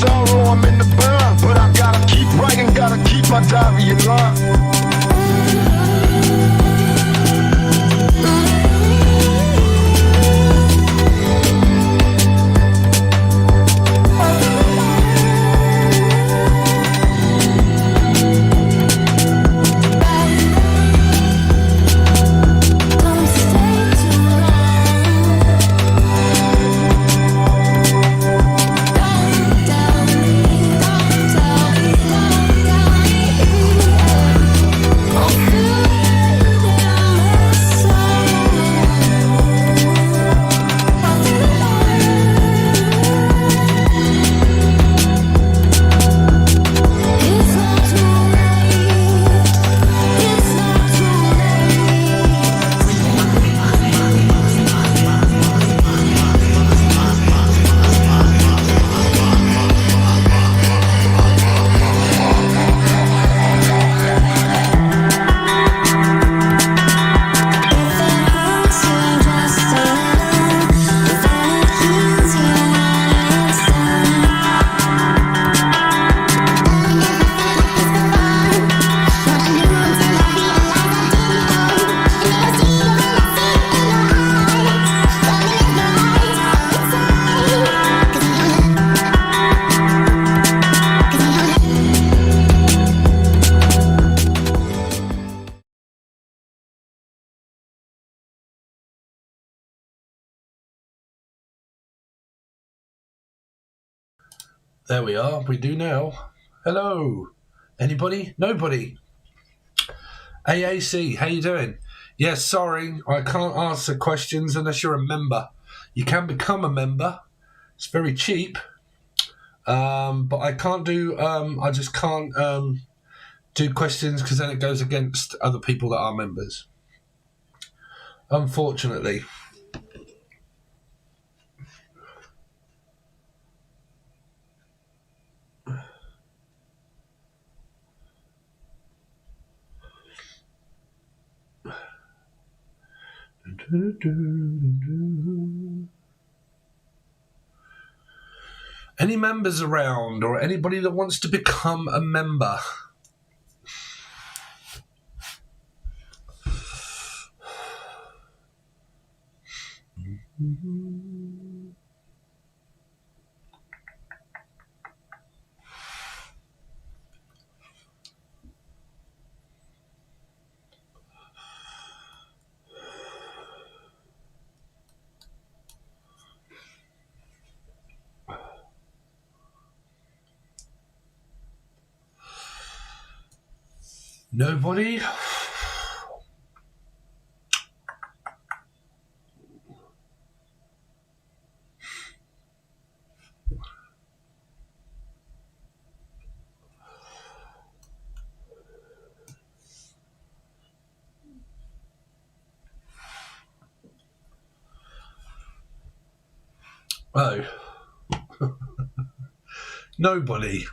sorrow, I'm in the burn. But I gotta keep writing, gotta keep my diary alive. There we are. We do now. Hello. Anybody? Nobody. AAC, how you doing? Yes, sorry, I can't answer questions unless you're a member. You can become a member. It's very cheap. But I can't do, I just can't do questions because then it goes against other people that are members. Unfortunately. Any members around or anybody that wants to become a member? Nobody? Oh. Nobody.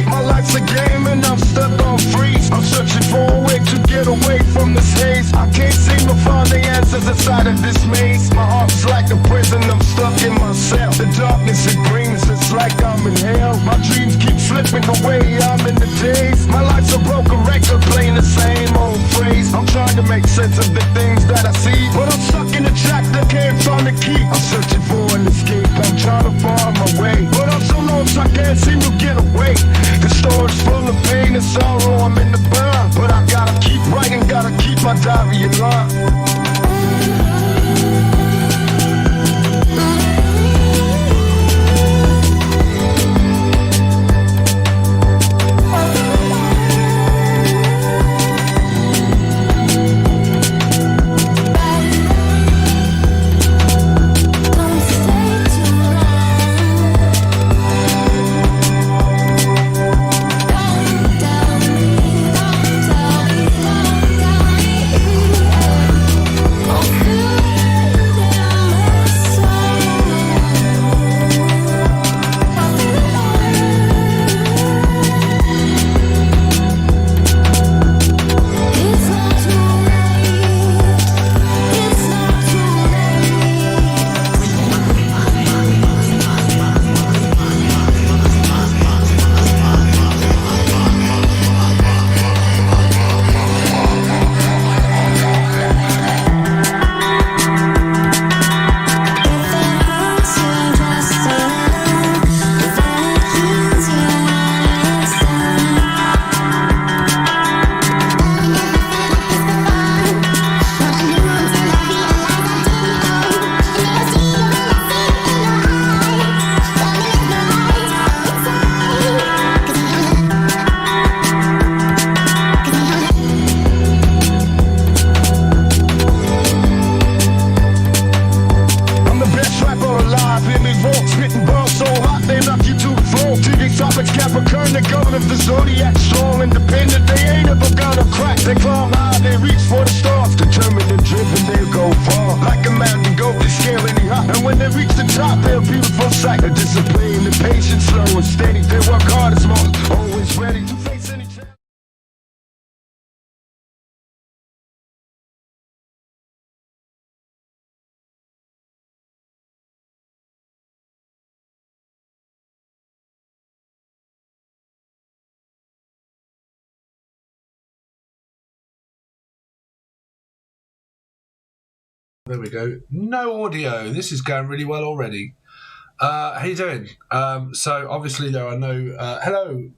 My life's a game and I'm stuck on freeze. I'm searching for a way to get away from this haze. I can't seem to find the answers inside of this maze. My heart's like a prison, I'm stuck in my cell. The darkness it brings, it's like I'm in hell. My dreams keep slipping away, I'm in the daze. My life's a broken record playing the same old phrase. I'm trying to make sense of the things that I see, but I'm stuck in a track that can't find a key. I'm searching for an escape, I'm trying to find my way, but I'm so lost I can't seem to get away. The story's full of pain and sorrow, I'm in the burn, but I gotta keep writing, gotta keep my diary in line. There we go. No audio. This is going really well already. How you doing? So obviously there are no... hello.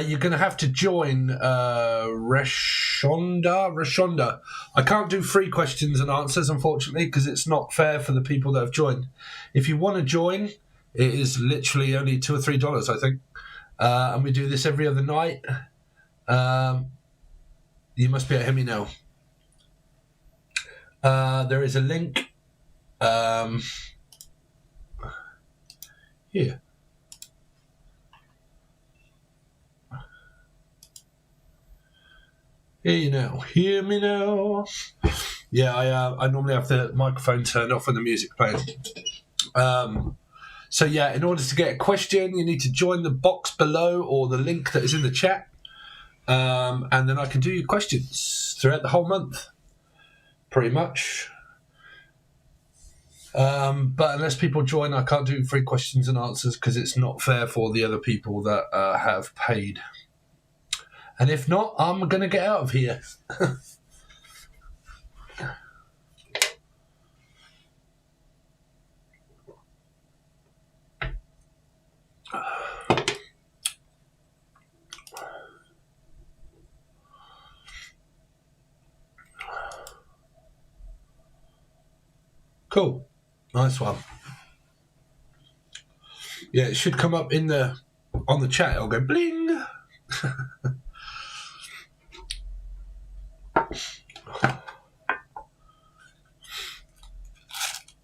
You're going to have to join Rashonda. I can't do free questions and answers, unfortunately, because it's not fair for the people that have joined. If you want to join, it is literally only $2 or $3, I think. And we do this every other night. You must be at Hear Me Now. There is a link here. Hear me now. Yeah, I normally have the microphone turned off when the music plays. So yeah, in order to get a question, you need to join the box below or the link that is in the chat, and then I can do your questions throughout the whole month, pretty much. But unless people join, I can't do free questions and answers because it's not fair for the other people that have paid. And if not, I'm going to get out of here. Cool. Nice one. Yeah, it should come up on the chat. It'll go bling.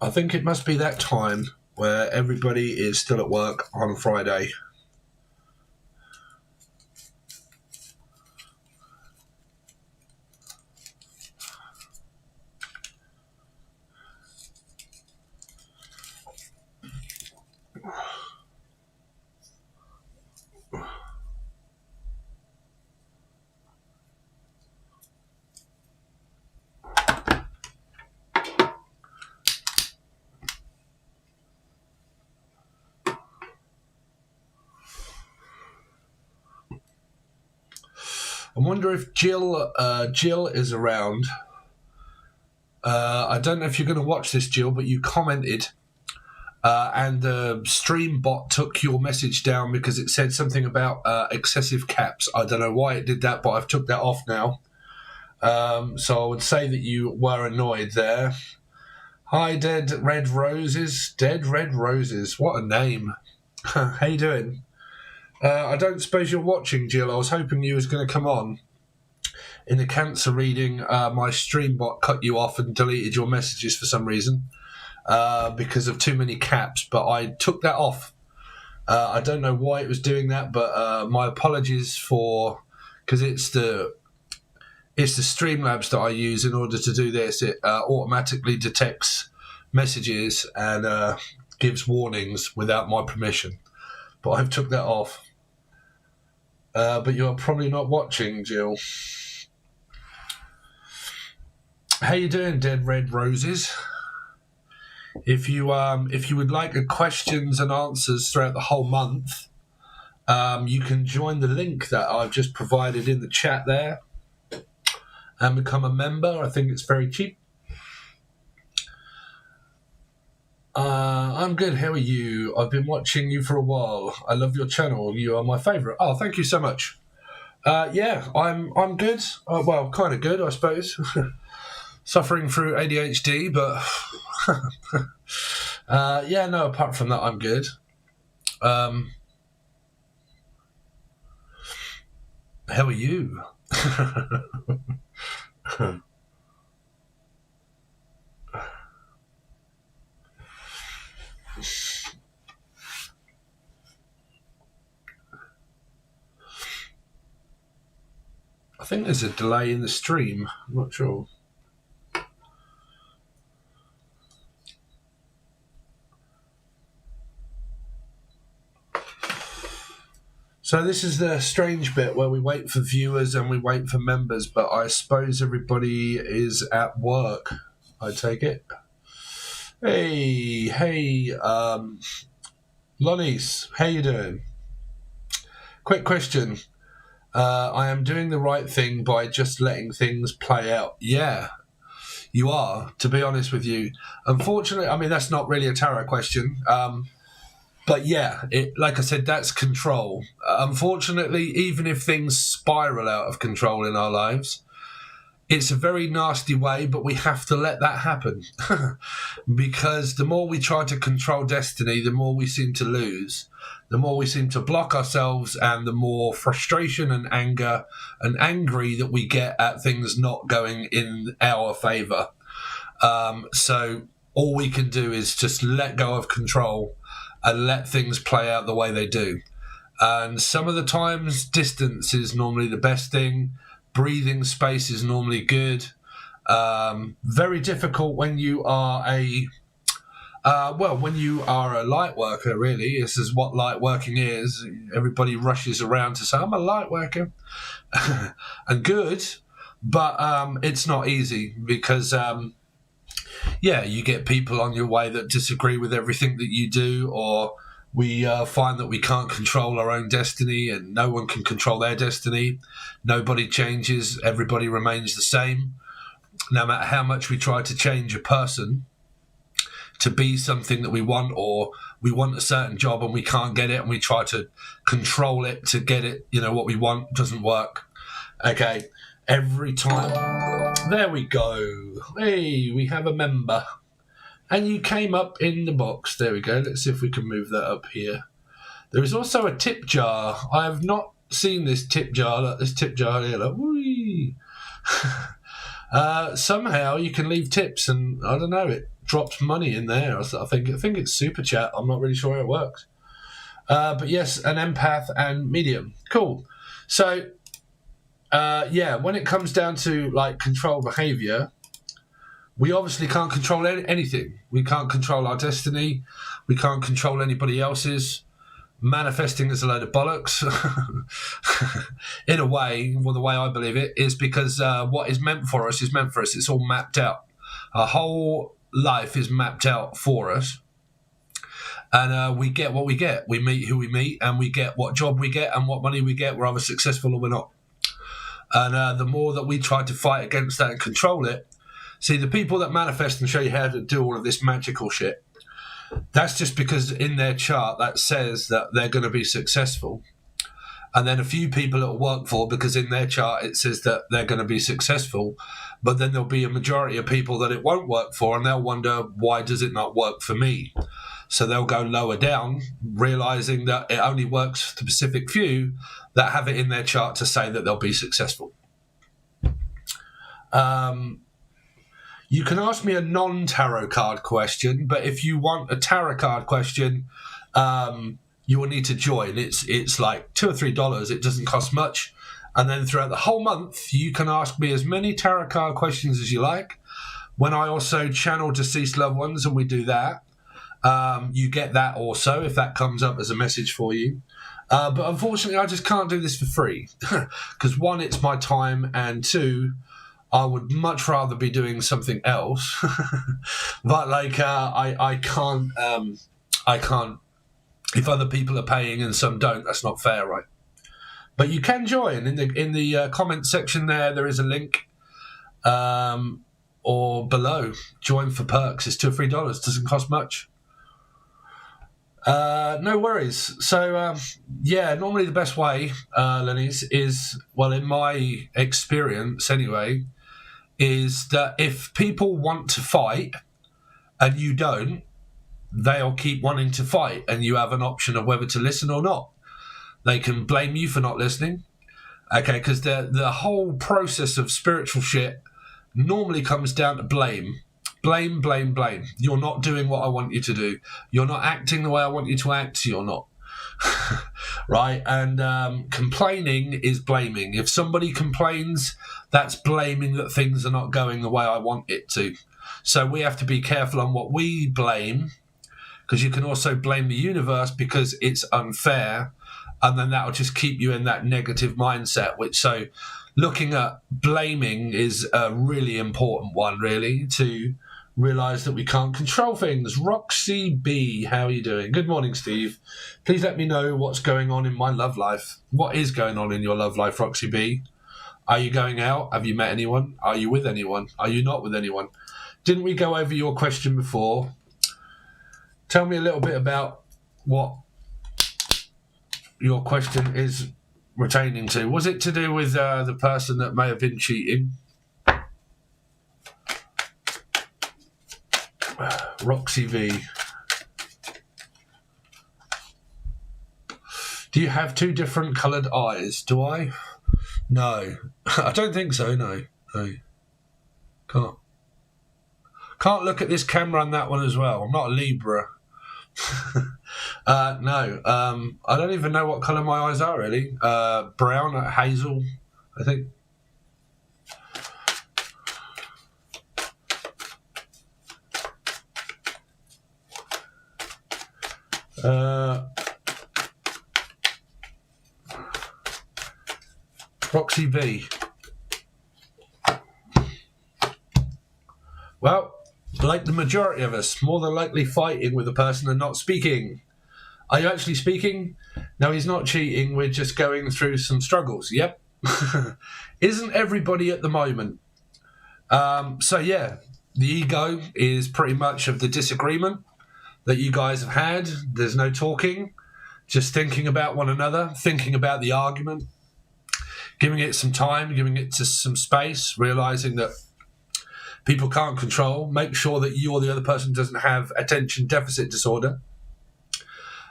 I think it must be that time where everybody is still at work on a Friday. I wonder if Jill is around. I don't know if you're going to watch this, Jill, but you commented, and the stream bot took your message down because it said something about excessive caps. I don't know why it did that, but I've took that off now. So I would say that you were annoyed there. Hi, Dead Red Roses. Dead Red Roses. What a name. How you doing? I don't suppose you're watching, Jill. I was hoping you was going to come on. In the cancer reading, my stream bot cut you off and deleted your messages for some reason because of too many caps, but I took that off. I don't know why it was doing that, but my apologies for... Because it's the Streamlabs that I use in order to do this. It automatically detects messages and gives warnings without my permission. But I've took that off. But you're probably not watching, Jill. How you doing, Dead Red Roses? If you would like questions and answers throughout the whole month, you can join the link that I've just provided in the chat there and become a member. I think it's very cheap. I'm good. How are you? I've been watching you for a while. I love your channel. You are my favourite. Oh, thank you so much. Yeah, I'm good. Well, kind of good, I suppose. Suffering through ADHD, but yeah, no. Apart from that, I'm good. How are you? I think there's a delay in the stream. I'm not sure. So this is the strange bit where we wait for viewers and we wait for members, but I suppose everybody is at work, I take it. Hey, Lonice, how you doing? Quick question. I am doing the right thing by just letting things play out. Yeah, you are, to be honest with you. Unfortunately, I mean, that's not really a tarot question. But yeah, like I said, that's control. Unfortunately, even if things spiral out of control in our lives, it's a very nasty way, but we have to let that happen. Because the more we try to control destiny, the more we seem to lose. The more we seem to block ourselves, and the more frustration and anger and angry that we get at things not going in our favour. So all we can do is just let go of control and let things play out the way they do. And some of the times, distance is normally the best thing. Breathing space is normally good. Very difficult when you are when you are a light worker, really. This is what light working is. Everybody rushes around to say, I'm a light worker. And good, but it's not easy because, you get people on your way that disagree with everything that you do, or we find that we can't control our own destiny and no one can control their destiny. Nobody changes. Everybody remains the same. No matter how much we try to change a person to be something that we want, or we want a certain job and we can't get it and we try to control it to get it, what we want, doesn't work. Okay, every time. There we go. Hey, we have a member. And you came up in the box. There we go. Let's see if we can move that up here. There is also a tip jar. I have not seen this tip jar. Look, this tip jar here. Look. Whee. Somehow you can leave tips, and I don't know, it drops money in there. I think it's super chat. I'm not really sure how it works. But yes, an empath and medium. Cool. So, when it comes down to like control behavior, we obviously can't control anything. We can't control our destiny. We can't control anybody else's. Manifesting is a load of bollocks. In a way, the way I believe it is because what is meant for us is meant for us. It's all mapped out. Our whole life is mapped out for us. And we get what we get. We meet who we meet, and we get what job we get and what money we get. We're either successful or we're not. And the more that we try to fight against that and control it, see, the people that manifest and show you how to do all of this magical shit, that's just because in their chart that says that they're going to be successful. And then a few people it'll work for because in their chart it says that they're going to be successful. But then there'll be a majority of people that it won't work for, and they'll wonder, why does it not work for me? So they'll go lower down, realizing that it only works for the specific few that have it in their chart to say that they'll be successful. You can ask me a non-tarot card question, but if you want a tarot card question, you will need to join. It's like $2 or $3. It doesn't cost much. And then throughout the whole month, you can ask me as many tarot card questions as you like. When I also channel deceased loved ones, and we do that, you get that also if that comes up as a message for you. But unfortunately, I just can't do this for free because one, it's my time, and two, I would much rather be doing something else. But like, I can't. If other people are paying and some don't, that's not fair, right? But you can join in the comment section. There is a link, or below. Join for perks. It's $2 or $3. Doesn't cost much. No worries. So normally the best way, Lenny's, is, well, in my experience anyway, is that if people want to fight and you don't, they'll keep wanting to fight, and you have an option of whether to listen or not. They can blame you for not listening, okay, because the whole process of spiritual shit normally comes down to blame. Blame, blame, blame. You're not doing what I want you to do. You're not acting the way I want you to act, so you're not. Right? And complaining is blaming. If somebody complains, that's blaming that things are not going the way I want it to. So we have to be careful on what we blame, because you can also blame the universe because it's unfair, and then that'll just keep you in that negative mindset. So looking at blaming is a really important one, really, to realise that we can't control things. Roxy B, how are you doing? Good morning, Steve. Please let me know what's going on in my love life. What is going on in your love life, Roxy B? Are you going out? Have you met anyone? Are you with anyone? Are you not with anyone? Didn't we go over your question before? Tell me a little bit about what your question is retaining to. Was it to do with the person that may have been cheating? Roxy V. Do you have two different coloured eyes? Do I? No. I don't think so, no. Can't look at this camera on that one as well. I'm not a Libra. No. I don't even know what colour my eyes are, really. Brown, hazel, I think. Roxy V. Well, like the majority of us, more than likely fighting with a person and not speaking. Are you actually speaking? No, he's not cheating. We're just going through some struggles. Yep. Isn't everybody at the moment? So yeah, the ego is pretty much of the disagreement that you guys have had. There's no talking, just thinking about one another, thinking about the argument, giving it some time, giving it to some space, realizing that people can't control. Make sure that you or the other person doesn't have attention deficit disorder.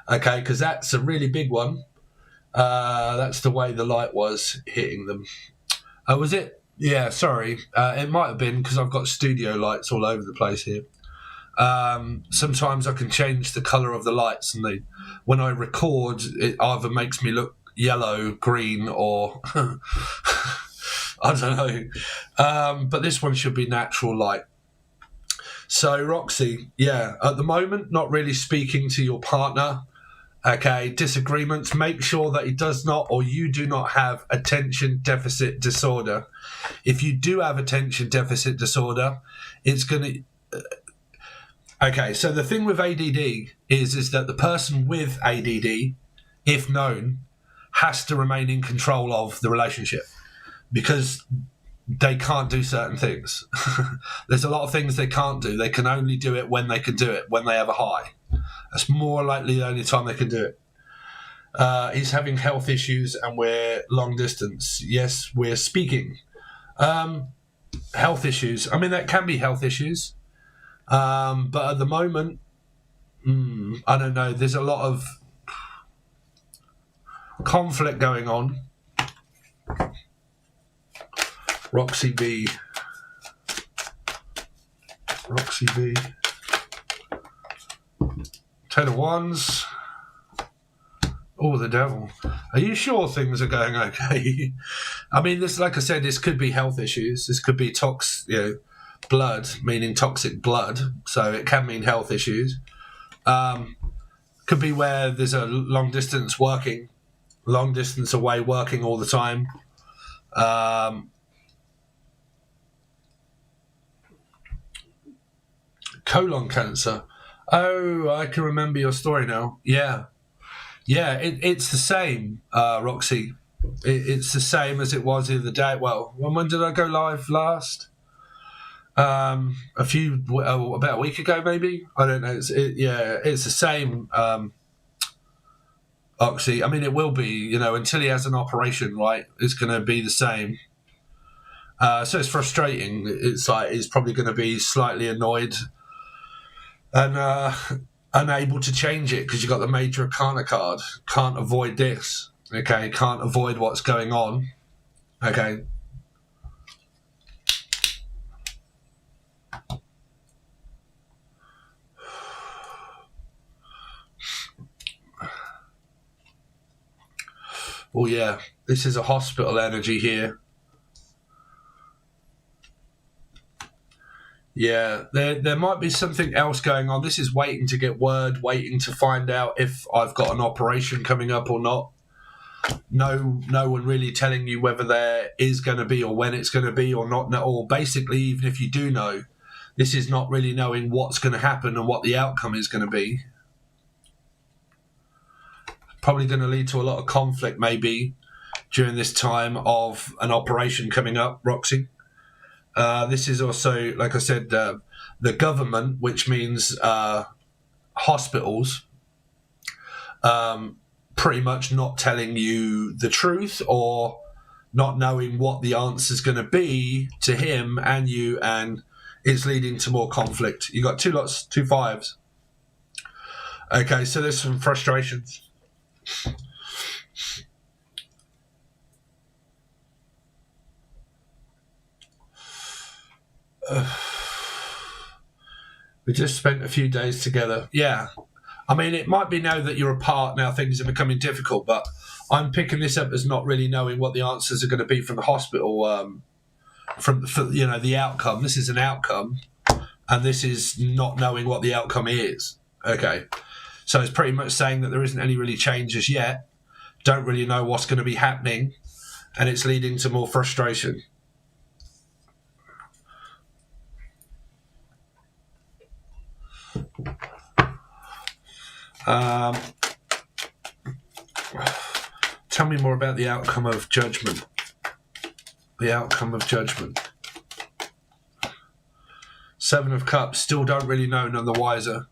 Okay, because that's a really big one. That's the way the light was hitting them. Oh, was it? Yeah, sorry. It might have been because I've got studio lights all over the place here. Sometimes I can change the colour of the lights, and when I record, it either makes me look yellow, green, or I don't know. But this one should be natural light. So, Roxy, yeah, at the moment, not really speaking to your partner. Okay, disagreements. Make sure that he does not, or you do not have attention deficit disorder. If you do have attention deficit disorder, it's going to... Okay, so the thing with ADD is that the person with ADD, if known, has to remain in control of the relationship. because they can't do certain things. There's a lot of things they can't do. They can only do it when they can do it, when they have a high. That's more likely the only time they can do it. He's having health issues and we're long distance. Yes, we're speaking. Health issues. I mean, that can be health issues. But at the moment, I don't know. There's a lot of conflict going on. Roxy B. Ten of Wands. Oh, the devil. Are you sure things are going okay? I mean, this, like I said, this could be health issues. This could be blood, meaning toxic blood. So it can mean health issues. Could be where there's a long distance away, working all the time. Colon cancer. Oh, I can remember your story now. Yeah, it's the same, Roxy. It's the same as it was the other day. Well, when did I go live last? About a week ago, maybe. I don't know. It's the same, Roxy. I mean, it will be. Until he has an operation, right? It's going to be the same. So it's frustrating. It's like he's probably going to be slightly annoyed and unable to change it because you've got the Major Arcana card. Can't avoid this. Okay, can't avoid what's going on. Okay. Oh yeah, this is a hospital energy here. Yeah, there might be something else going on. This is waiting to get word, waiting to find out if I've got an operation coming up or not. No one really telling you whether there is going to be or when it's going to be or not. Or basically, even if you do know, this is not really knowing what's going to happen and what the outcome is going to be. Probably going to lead to a lot of conflict maybe during this time of an operation coming up, Roxy. This is also, like I said, the government, which means hospitals, pretty much not telling you the truth or not knowing what the answer is going to be to him and you, and it's leading to more conflict. You got 2 5s. Okay, so there's some frustrations. We just spent a few days together. Yeah. I mean, it might be now that you're apart, now things are becoming difficult, but I'm picking this up as not really knowing what the answers are going to be from the hospital, for the outcome. This is an outcome, and this is not knowing what the outcome is. Okay. So it's pretty much saying that there isn't any really changes yet, don't really know what's going to be happening, and it's leading to more frustration. Tell me more about the outcome of judgment. The outcome of judgment. 7 of Cups, still don't really know, none the wiser.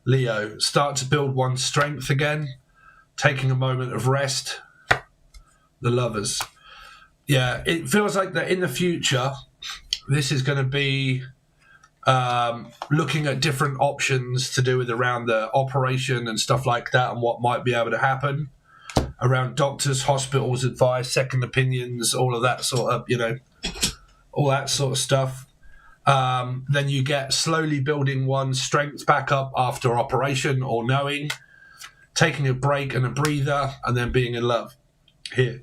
Leo, start to build one's strength again, taking a moment of rest. The Lovers. Yeah, it feels like that in the future, this is going to be looking at different options to do with around the operation and stuff like that and what might be able to happen around doctors, hospitals, advice, second opinions, all of that sort of, all that sort of stuff. Then you get slowly building one's strength back up after operation or knowing, taking a break and a breather, and then being in love. Here.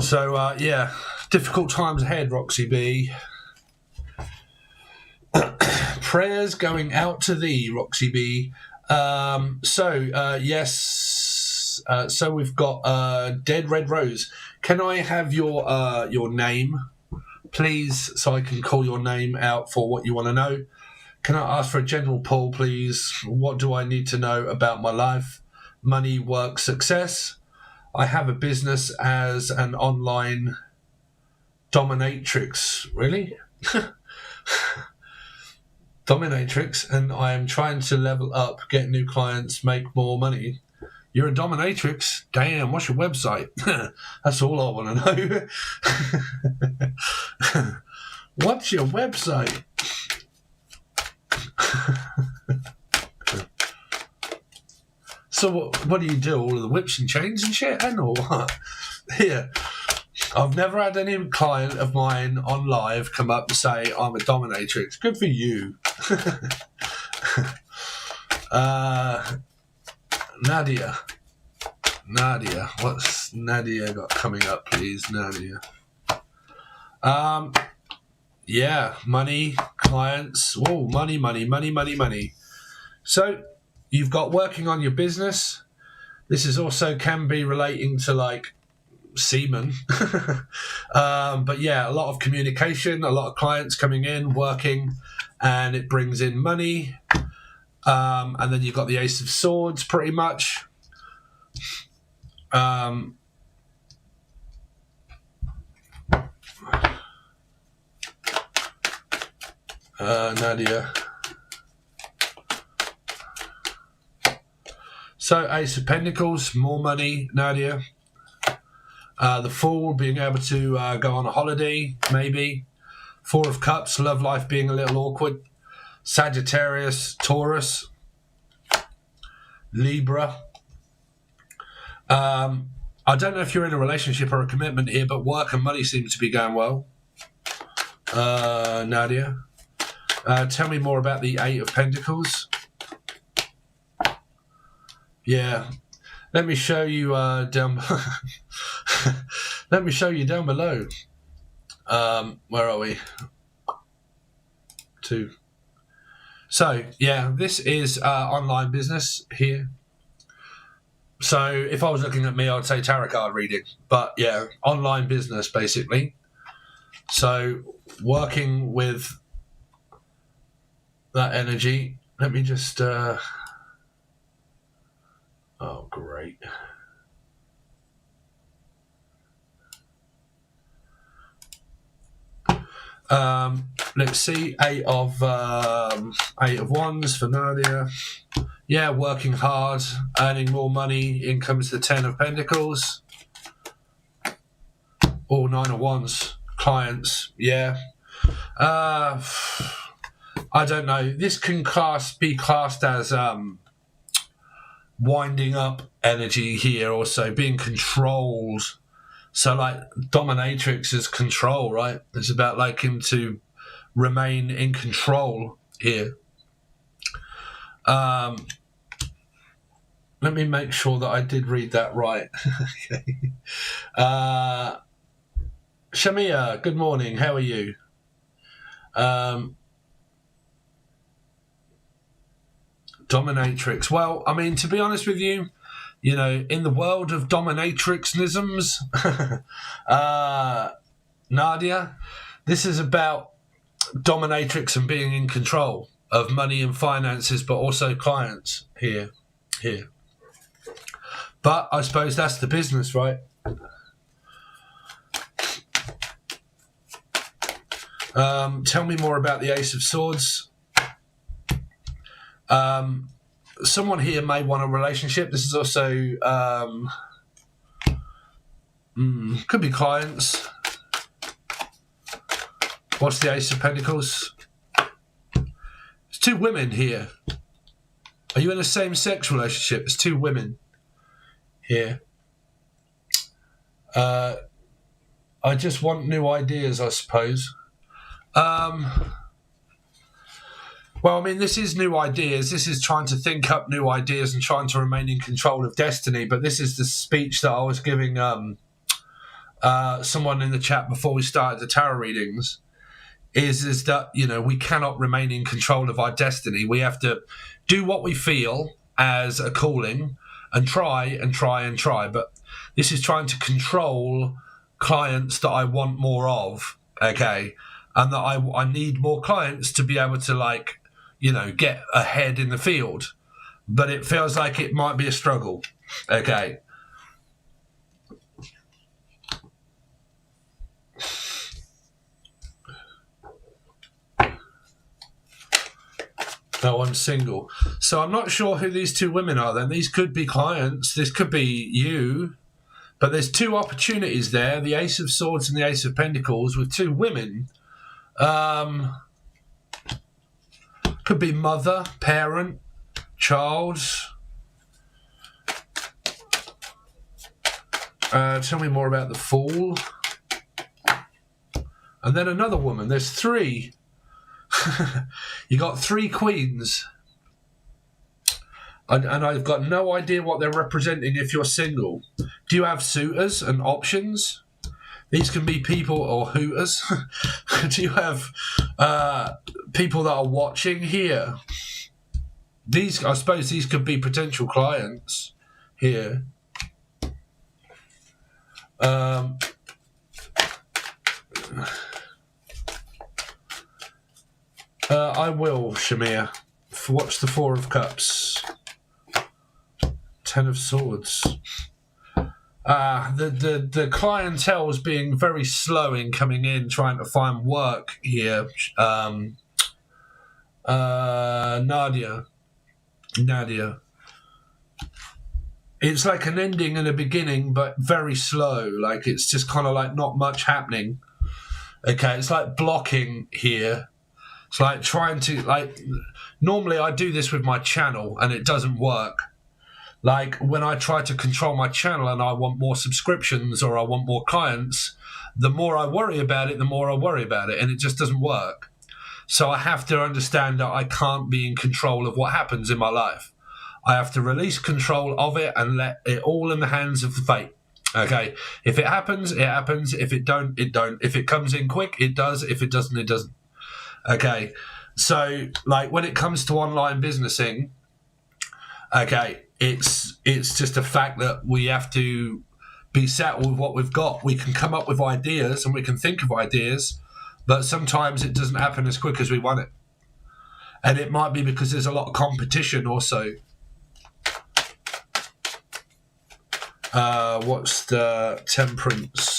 So, difficult times ahead, Roxy B. Prayers going out to thee, Roxy B. Yes. So we've got Dead Red Rose. Can I have your name, please, so I can call your name out for what you want to know? Can I ask for a general pull, please? What do I need to know about my life? money, work, success. I have a business as an online dominatrix. Really? Dominatrix, and I am trying to level up, get new clients, make more money. You're a dominatrix? Damn, what's your website? That's all I want to know. What's your website? So what do you do? All of the whips and chains and shit, and or what? Here, I've never had any client of mine on live come up and say I'm a dominatrix. Good for you. Nadia, what's Nadia got coming up, please? Nadia. Yeah, money, clients. Whoa, money. So you've got working on your business. This is also can be relating to like semen. But yeah, a lot of communication, a lot of clients coming in, working, and it brings in money. And then you've got the Ace of Swords, pretty much. Nadia. So Ace of Pentacles, more money, Nadia. The Fool, being able to go on a holiday, maybe. Four of Cups, love life being a little awkward. Sagittarius, Taurus, Libra. I don't know if you're in a relationship or a commitment here, but work and money seems to be going well. Nadia. Tell me more about the Eight of Pentacles. Yeah. Let me show you down. Let me show you down below. Where are we? 2. So yeah, this is online business here. So if I was looking at me, I'd say tarot card reading. But yeah, online business basically. So working with that energy. Let me just. Oh, great. Let's see, Eight of Wands for Nadia. Yeah, working hard, earning more money. In comes the 10 of Pentacles. Or 9 of Wands. Clients, yeah. I don't know. This can be classed as winding up energy here, also being controlled. So like dominatrix is control, right? It's about like him to remain in control here. Let me make sure that I did read that right. Okay. Shamia, good morning. How are you? Dominatrix. Well, I mean, to be honest with you, you know, in the world of dominatrixisms, Nadia, this is about dominatrix and being in control of money and finances, but also clients here. But I suppose that's the business, right? Tell me more about the Ace of Swords. Someone here may want a relationship. This is also could be clients. What's the Ace of Pentacles? There's 2 women here. Are you in a same-sex relationship? There's 2 women here. I just want new ideas, I suppose. Well, I mean, this is new ideas. This is trying to think up new ideas and trying to remain in control of destiny. But this is the speech that I was giving someone in the chat before we started the tarot readings. Is that, you know, we cannot remain in control of our destiny. We have to do what we feel as a calling and try. But this is trying to control clients that I want more of, okay? And that I need more clients to be able to, like, you know, get ahead in the field. but it feels like it might be a struggle. Okay. No, I'm single. So I'm not sure who these two women are then. These could be clients. This could be you. But there's two opportunities there, the Ace of Swords and the Ace of Pentacles, with two women. Could be mother, parent, child. Tell me more about the Fool. And then another woman. There's three. You got three queens. And I've got no idea what they're representing if you're single. Do you have suitors and options? These can be people or hooters. Do you have people that are watching here? These, I suppose these could be potential clients here. I will, Shamir. Watch the Four of Cups. Ten of Swords. The clientele is being very slow in coming in, trying to find work here. Nadia. It's like an ending and a beginning, but very slow. Like it's just kind of like not much happening. Okay, it's like blocking here. It's like trying to, like, normally I do this with my channel and it doesn't work. Like when I try to control my channel and I want more subscriptions or I want more clients, the more I worry about it, the more I worry about it, and it just doesn't work. So I have to understand that I can't be in control of what happens in my life. I have to release control of it and let it all in the hands of fate. Okay, if it happens, it happens. If it don't, it don't. If it comes in quick, it does. If it doesn't, it doesn't. Okay, so like when it comes to online businessing, okay, it's just a fact that we have to be settled with what we've got. We can come up with ideas and we can think of ideas, but sometimes it doesn't happen as quick as we want it. And it might be because there's a lot of competition also. What's the Temperance?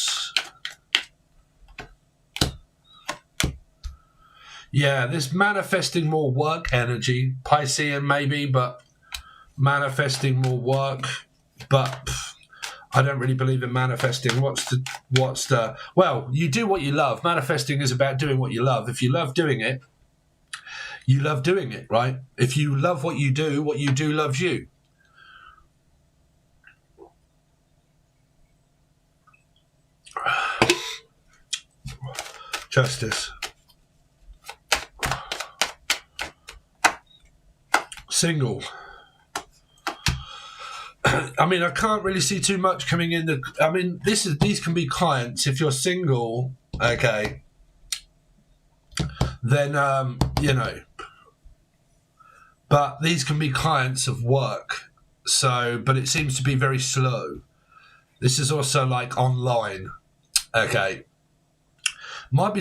Yeah, this manifesting more work energy, Piscean maybe, but manifesting more work. But I don't really believe in manifesting. What's the? Well, you do what you love. Manifesting is about doing what you love. If you love doing it, you love doing it, right? If you love what you do loves you. Justice. Single. I mean, I can't really see too much coming in. I mean, these can be clients. If you're single, okay, then you know. But these can be clients of work. So, but it seems to be very slow. This is also like online. Okay. Might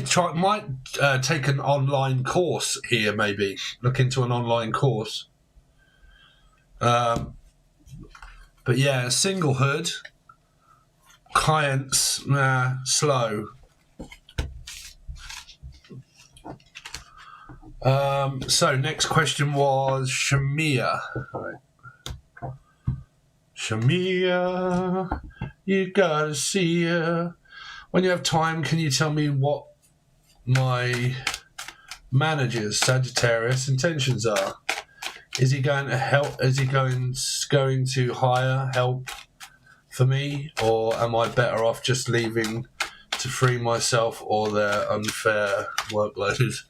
take an online course here. Maybe look into an online course. But yeah, singlehood, clients, slow. So next question was Shamia. Right. Shamia, you gotta see her. When you have time, can you tell me what my manager's Sagittarius intentions are? Is he going to help? Is he going to hire help for me, or am I better off just leaving to free myself or their unfair workload?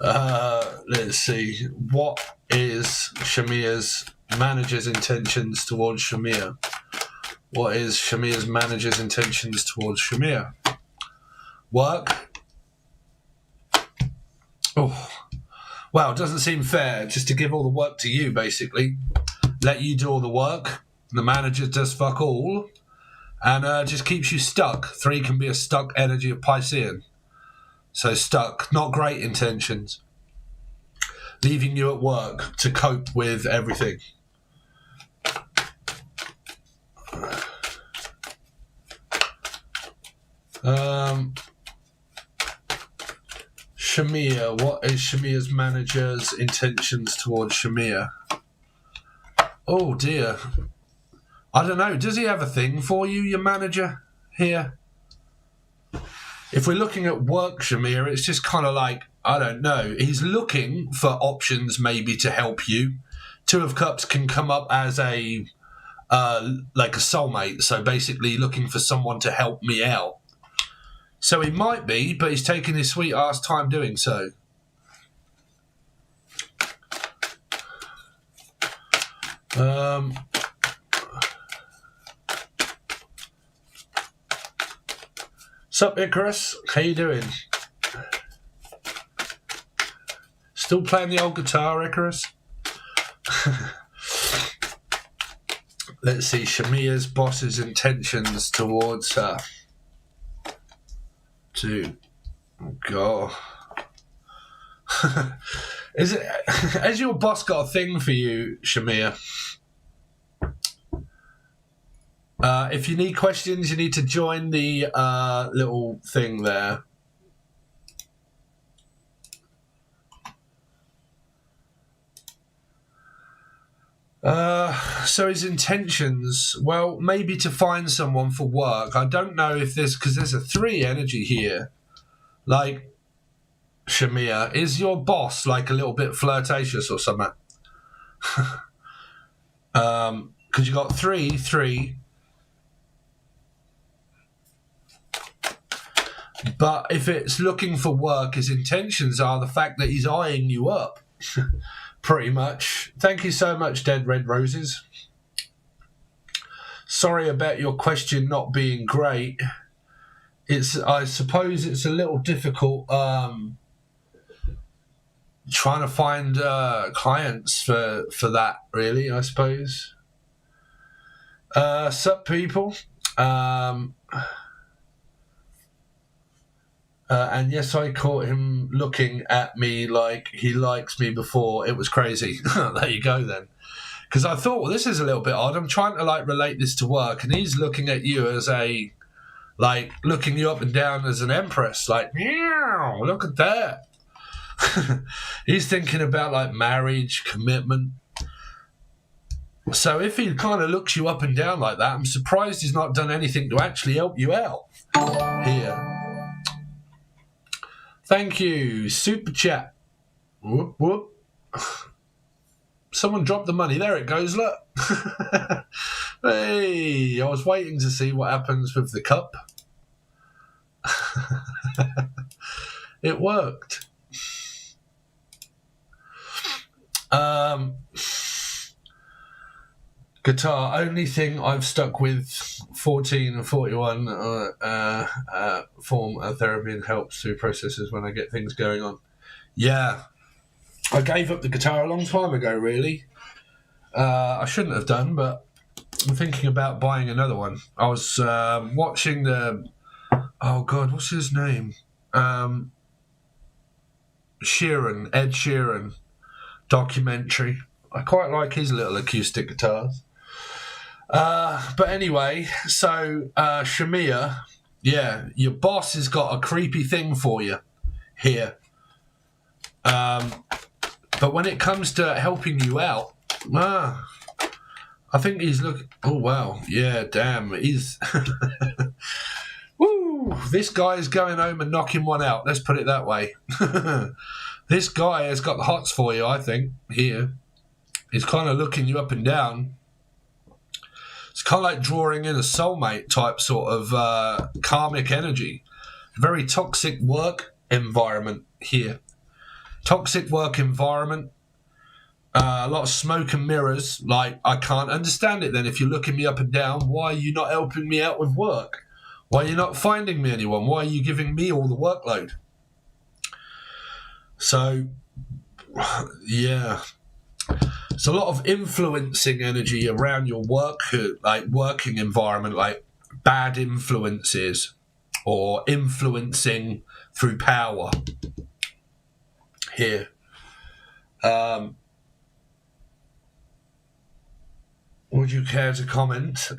Let's see. What is Shamia's manager's intentions towards Shamia? What is Shamia's manager's intentions towards Shamia? Work. Oh. Well, it doesn't seem fair just to give all the work to you, basically. Let you do all the work. The manager does fuck all. And just keeps you stuck. 3 can be a stuck energy of Piscean. So stuck. Not great intentions. Leaving you at work to cope with everything. Shamir, what is Shamir's manager's intentions towards Shamir? Oh dear. I don't know. Does he have a thing for you, your manager, here? If we're looking at work, Shamir, it's just kind of like, I don't know. He's looking for options maybe to help you. Two of Cups can come up as a like a soulmate. So basically looking for someone to help me out. So he might be, but he's taking his sweet ass time doing so. Sup, Icarus? How you doing? Still playing the old guitar, Icarus? Let's see Shamir's boss's intentions towards her. God. Is it? Has your boss got a thing for you, Shamir? If you need questions, you need to join the little thing there. So his intentions, well, maybe to find someone for work. I don't know if this, because there's a 3 energy here. Like, Shamir, is your boss like a little bit flirtatious or something? Because you got 3. But if it's looking for work, his intentions are the fact that he's eyeing you up. Pretty much. Thank you so much, Dead Red Roses. Sorry about your question not being great. I suppose it's a little difficult trying to find clients for that, really, I suppose. Sup, people? And yes, I caught him looking at me like he likes me before. It was crazy. There you go then. Because I thought, well, this is a little bit odd. I'm trying to like relate this to work, and he's looking at you as a, like, looking you up and down as an empress. Like, meow, look at that. He's thinking about like marriage, commitment. So if he kind of looks you up and down like that, I'm surprised he's not done anything to actually help you out here. Thank you. Super chat. Whoop, whoop. Someone dropped the money. There it goes, look. Hey, I was waiting to see what happens with the cup. It worked. Guitar, only thing I've stuck with 14 and 41 form of therapy and helps through processes when I get things going on. Yeah. I gave up the guitar a long time ago, really. I shouldn't have done, but I'm thinking about buying another one. I was watching the... Oh, God, what's his name? Ed Sheeran documentary. I quite like his little acoustic guitars. But anyway, so Shamir, yeah, your boss has got a creepy thing for you here. But when it comes to helping you out, I think he's looking... Oh, wow. Yeah, damn. He's... Woo! This guy is going home and knocking one out. Let's put it that way. This guy has got the hots for you, I think, here. He's kind of looking you up and down. It's kind of like drawing in a soulmate type sort of karmic energy. Very toxic work environment here. Toxic work environment. A lot of smoke and mirrors. Like, I can't understand it then. If you're looking me up and down, why are you not helping me out with work? Why are you not finding me anyone? Why are you giving me all the workload? So, yeah. There's a lot of influencing energy around your work, like working environment, like bad influences or influencing through power here. Would you care to comment?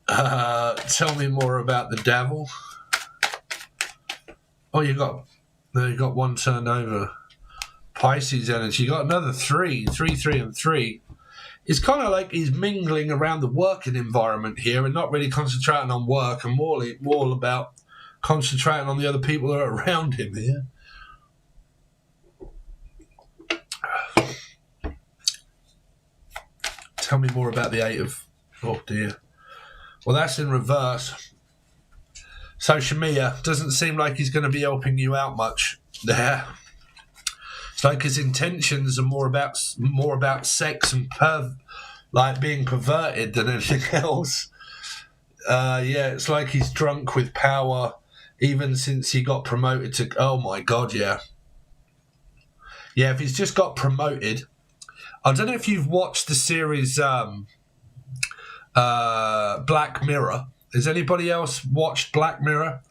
Tell me more about the devil. Oh, you got one turned over. Pisces energy. You got another 3, 3, 3, and 3. It's kind of like he's mingling around the working environment here and not really concentrating on work and more about concentrating on the other people that are around him here. Tell me more about the 8 of... Oh, dear. Well, that's in reverse. So, Shamia, doesn't seem like he's going to be helping you out much there. It's like his intentions are more about sex and like being perverted than anything else. Yeah, it's like he's drunk with power even since he got promoted to... Oh, my God, yeah. Yeah, if he's just got promoted... I don't know if you've watched the series Black Mirror. Has anybody else watched Black Mirror?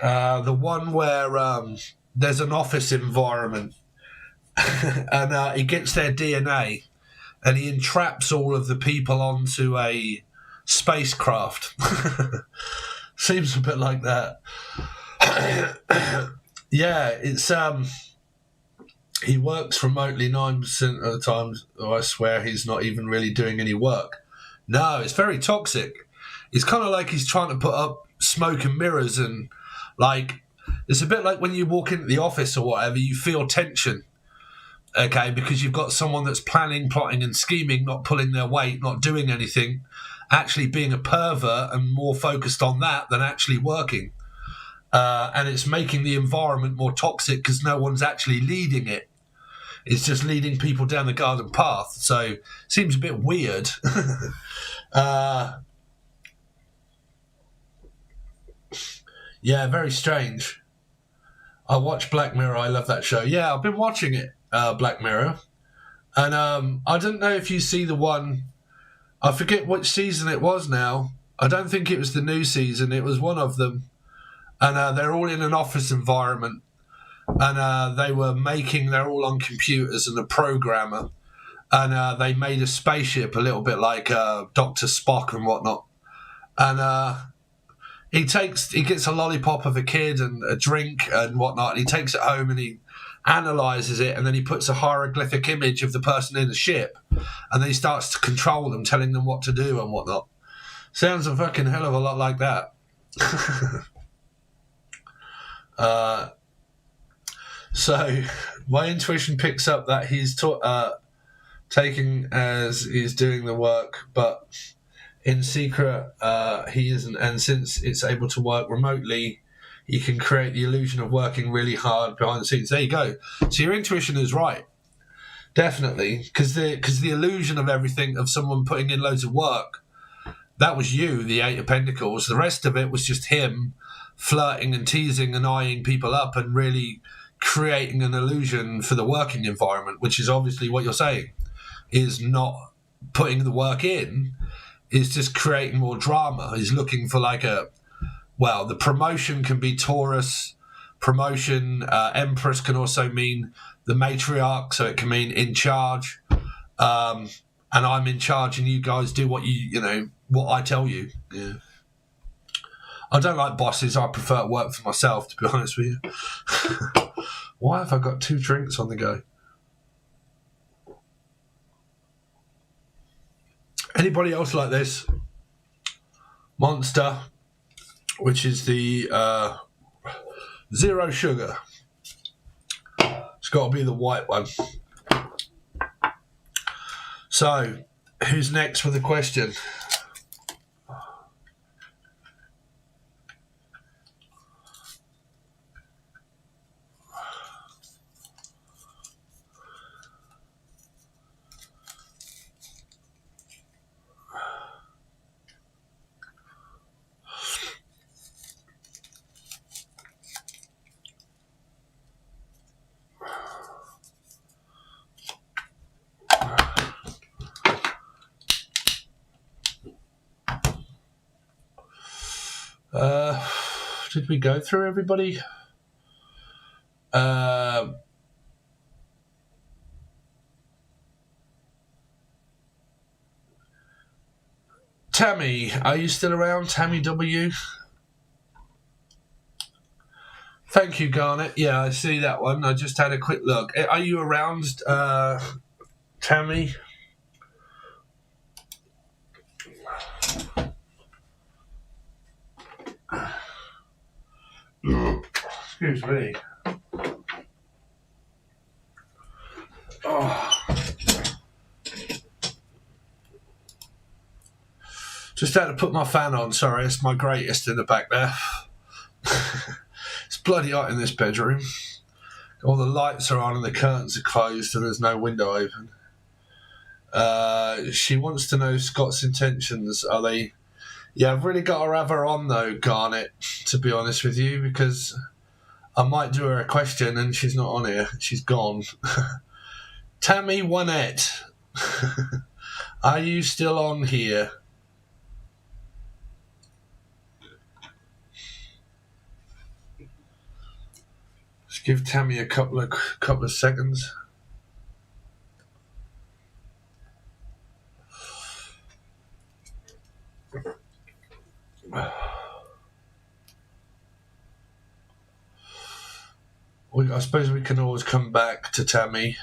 The one where there's an office environment and he gets their DNA and he entraps all of the people onto a spacecraft. Seems a bit like that. Yeah, it's... He works remotely 9% of the time. Oh, I swear he's not even really doing any work. No, it's very toxic. It's kind of like he's trying to put up smoke and mirrors and, like, it's a bit like when you walk into the office or whatever, you feel tension, okay, because you've got someone that's planning, plotting and scheming, not pulling their weight, not doing anything, actually being a pervert and more focused on that than actually working. And it's making the environment more toxic because no one's actually leading it. It's just leading people down the garden path. So it seems a bit weird. Yeah, very strange. I watch Black Mirror. I love that show. Yeah, I've been watching it, Black Mirror. And I don't know if you see the one... I forget which season it was now. I don't think it was the new season. It was one of them. And they're all in an office environment. And they're all on computers and a programmer. And they made a spaceship a little bit like Dr. Spock and whatnot. And he gets a lollipop of a kid and a drink and whatnot. And he takes it home and he analyzes it. And then he puts a hieroglyphic image of the person in the ship. And then he starts to control them, telling them what to do and whatnot. Sounds a fucking hell of a lot like that. So my intuition picks up that he's taking as he's doing the work, but in secret he isn't. And since it's able to work remotely, he can create the illusion of working really hard behind the scenes. There you go. So your intuition is right, definitely, because the illusion of everything of someone putting in loads of work, that was you, the 8 of Pentacles. The rest of it was just him flirting and teasing and eyeing people up and really creating an illusion for the working environment, which is obviously what you're saying, is not putting the work in, is just creating more drama. He's looking for the promotion can be Taurus, promotion, Empress can also mean the matriarch, so it can mean in charge, and I'm in charge and you guys do what what I tell you. Yeah. I don't like bosses. I prefer to work for myself, to be honest with you. Why have I got 2 drinks on the go? Anybody else like this? Monster, which is the 0 sugar. It's got to be the white one. So, who's next with the question? Did we go through everybody? Tammy, are you still around? Tammy W? Thank you, Garnet. Yeah, I see that one. I just had a quick look. Are you around, Tammy? Excuse me. Oh. Just had to put my fan on. Sorry, it's my greatest in the back there. It's bloody hot in this bedroom. All the lights are on and the curtains are closed and there's no window open. She wants to know Scott's intentions. Are they... Yeah, I've really got to have her on, though, Garnet, to be honest with you, because I might do her a question and she's not on here. She's gone. Tammy Wannette, are you still on here? Just give Tammy a couple of seconds. I suppose we can always come back to Tammy.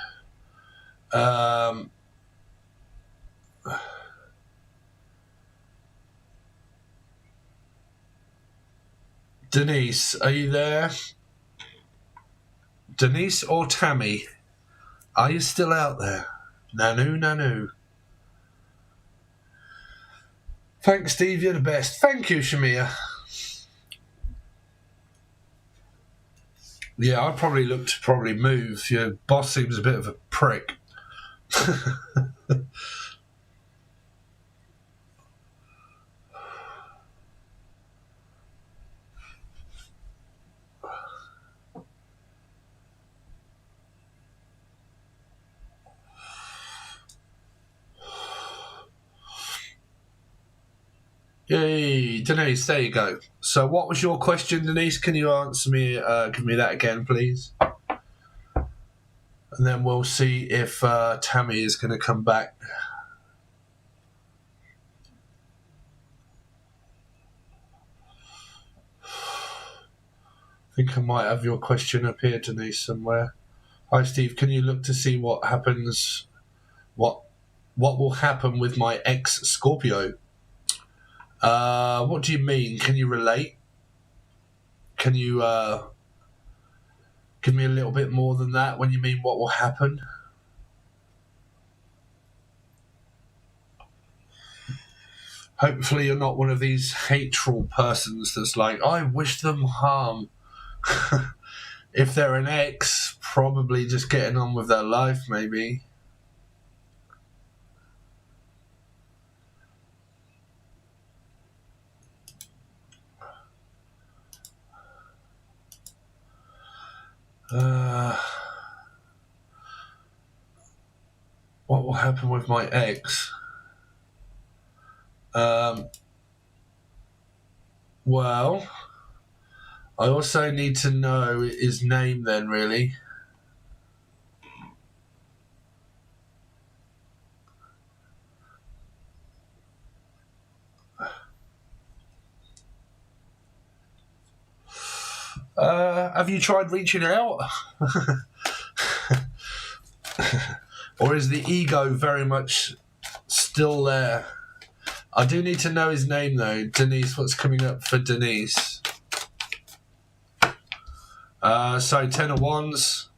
Denise, are you there? Denise or Tammy? Are you still out there? Nanu, Nanu. Thanks, Steve. You're the best. Thank you, Shamia. Yeah, I'd probably look to move. Your boss seems a bit of a prick. Yay, Denise, there you go. So what was your question, Denise? Can you answer me, give me that again, please? And then we'll see if Tammy is going to come back. I think I might have your question up here, Denise, somewhere. Hi, Steve. Can you look to see what happens, what will happen with my ex-Scorpio? What do you mean? Can you relate? Can you give me a little bit more than that when you mean what will happen? Hopefully you're not one of these hateful persons that's like, I wish them harm. If they're an ex, probably just getting on with their life, maybe. What will happen with my ex? Well, I also need to know his name then, really. Have you tried reaching out? Or is the ego very much still there? I do need to know his name, though. Denise, what's coming up for Denise? So 10 of Wands,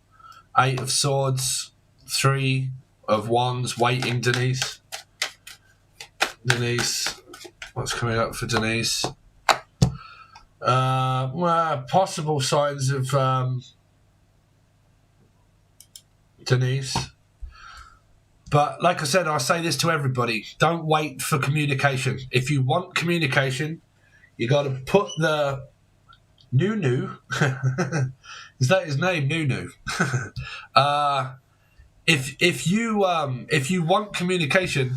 8 of Swords, 3 of Wands, waiting, Denise. Denise, what's coming up for Denise? Well, possible signs of Denise. But like I said, I say this to everybody. Don't wait for communication. If you want communication, you got to put the Nunu. Is that his name, Nunu? If you want communication,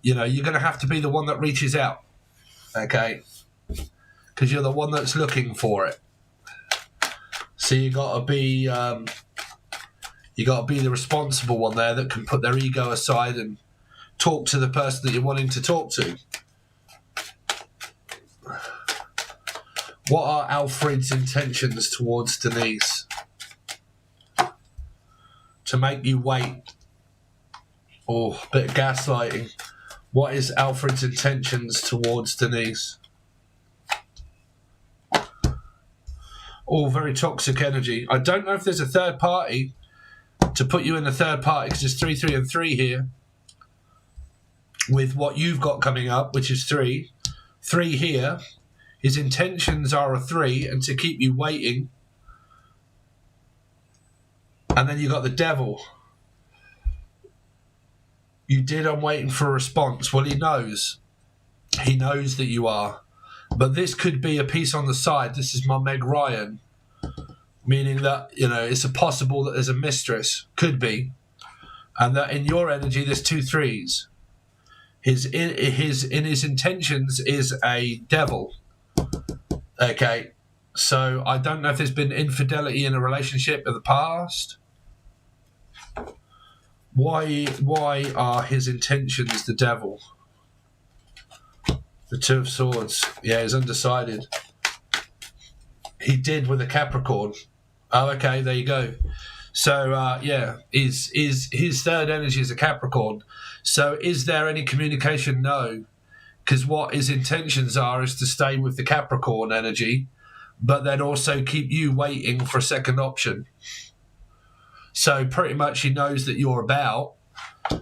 you know, you're going to have to be the one that reaches out. Okay? Because you're the one that's looking for it. So you got to be the responsible one there that can put their ego aside and talk to the person that you're wanting to talk to. What are Alfred's intentions towards Denise? To make you wait. Oh, a bit of gaslighting. What is Alfred's intentions towards Denise? All very toxic energy. I don't know if there's a third party to put you in a third party, because there's 3, 3, and 3 here. With what you've got coming up, which is 3. 3 here. His intentions are a 3, and to keep you waiting. And then you got the devil. You did. I'm waiting for a response. Well, he knows. He knows that you are. But this could be a piece on the side. This is my Meg Ryan. Meaning that, you know, it's a possible that there's a mistress. Could be. And that in your energy, there's 2 3s. In his intentions is a devil. Okay. So I don't know if there's been infidelity in a relationship in the past. Why are his intentions the devil? The 2 of Swords. Yeah, he's undecided. He did with a Capricorn. Oh, okay, there you go. So, yeah, his third energy is a Capricorn. So is there any communication? No. Because what his intentions are is to stay with the Capricorn energy, but then also keep you waiting for a second option. So pretty much he knows that you're about,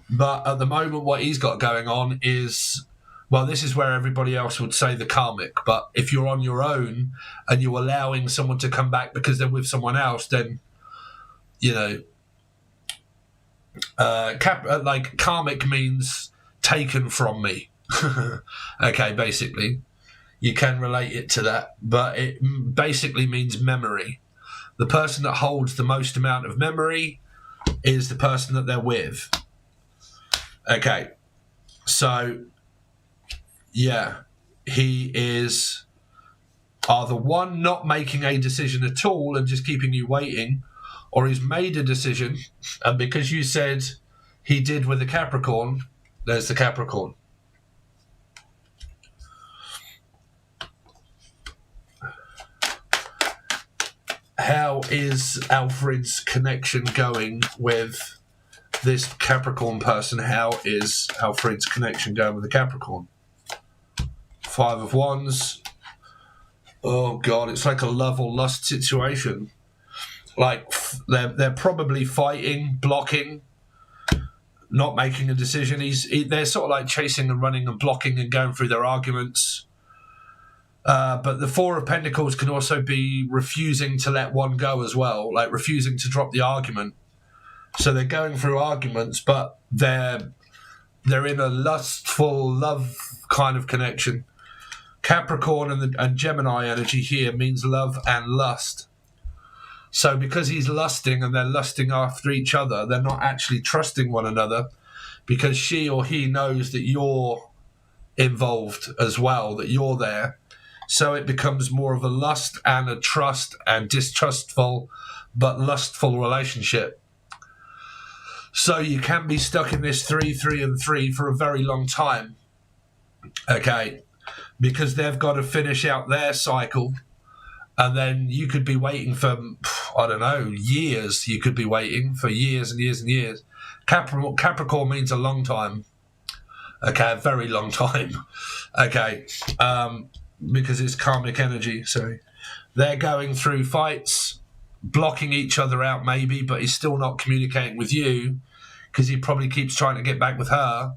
but at the moment what he's got going on is, well, this is where everybody else would say the karmic, but if you're on your own and you're allowing someone to come back because they're with someone else, then, you know, like karmic means taken from me. Okay, basically. You can relate it to that, but it basically means memory. The person that holds the most amount of memory is the person that they're with. Okay, so, yeah, he is either one, not making a decision at all and just keeping you waiting, or he's made a decision, and because you said he did with the Capricorn, there's the Capricorn. How is Alfred's connection going with this Capricorn person? How is Alfred's connection going with the Capricorn? 5 of Wands. Oh, God, it's like a love or lust situation. Like, they're probably fighting, blocking, not making a decision. They're sort of like chasing and running and blocking and going through their arguments. But the 4 of Pentacles can also be refusing to let one go as well, like refusing to drop the argument. So they're going through arguments, but they're in a lustful love kind of connection. Capricorn and Gemini energy here means love and lust. So because he's lusting and they're lusting after each other, they're not actually trusting one another, because she or he knows that you're involved as well, that you're there. So it becomes more of a lust and a trust and distrustful but lustful relationship. So you can be stuck in this 3, 3, and 3 for a very long time. Okay. Because they've got to finish out their cycle. And then you could be waiting for, I don't know, years. You could be waiting for years and years and years. Capricorn means a long time. Okay, a very long time. Okay. Because it's karmic energy. So they're going through fights, blocking each other out maybe, but he's still not communicating with you because he probably keeps trying to get back with her.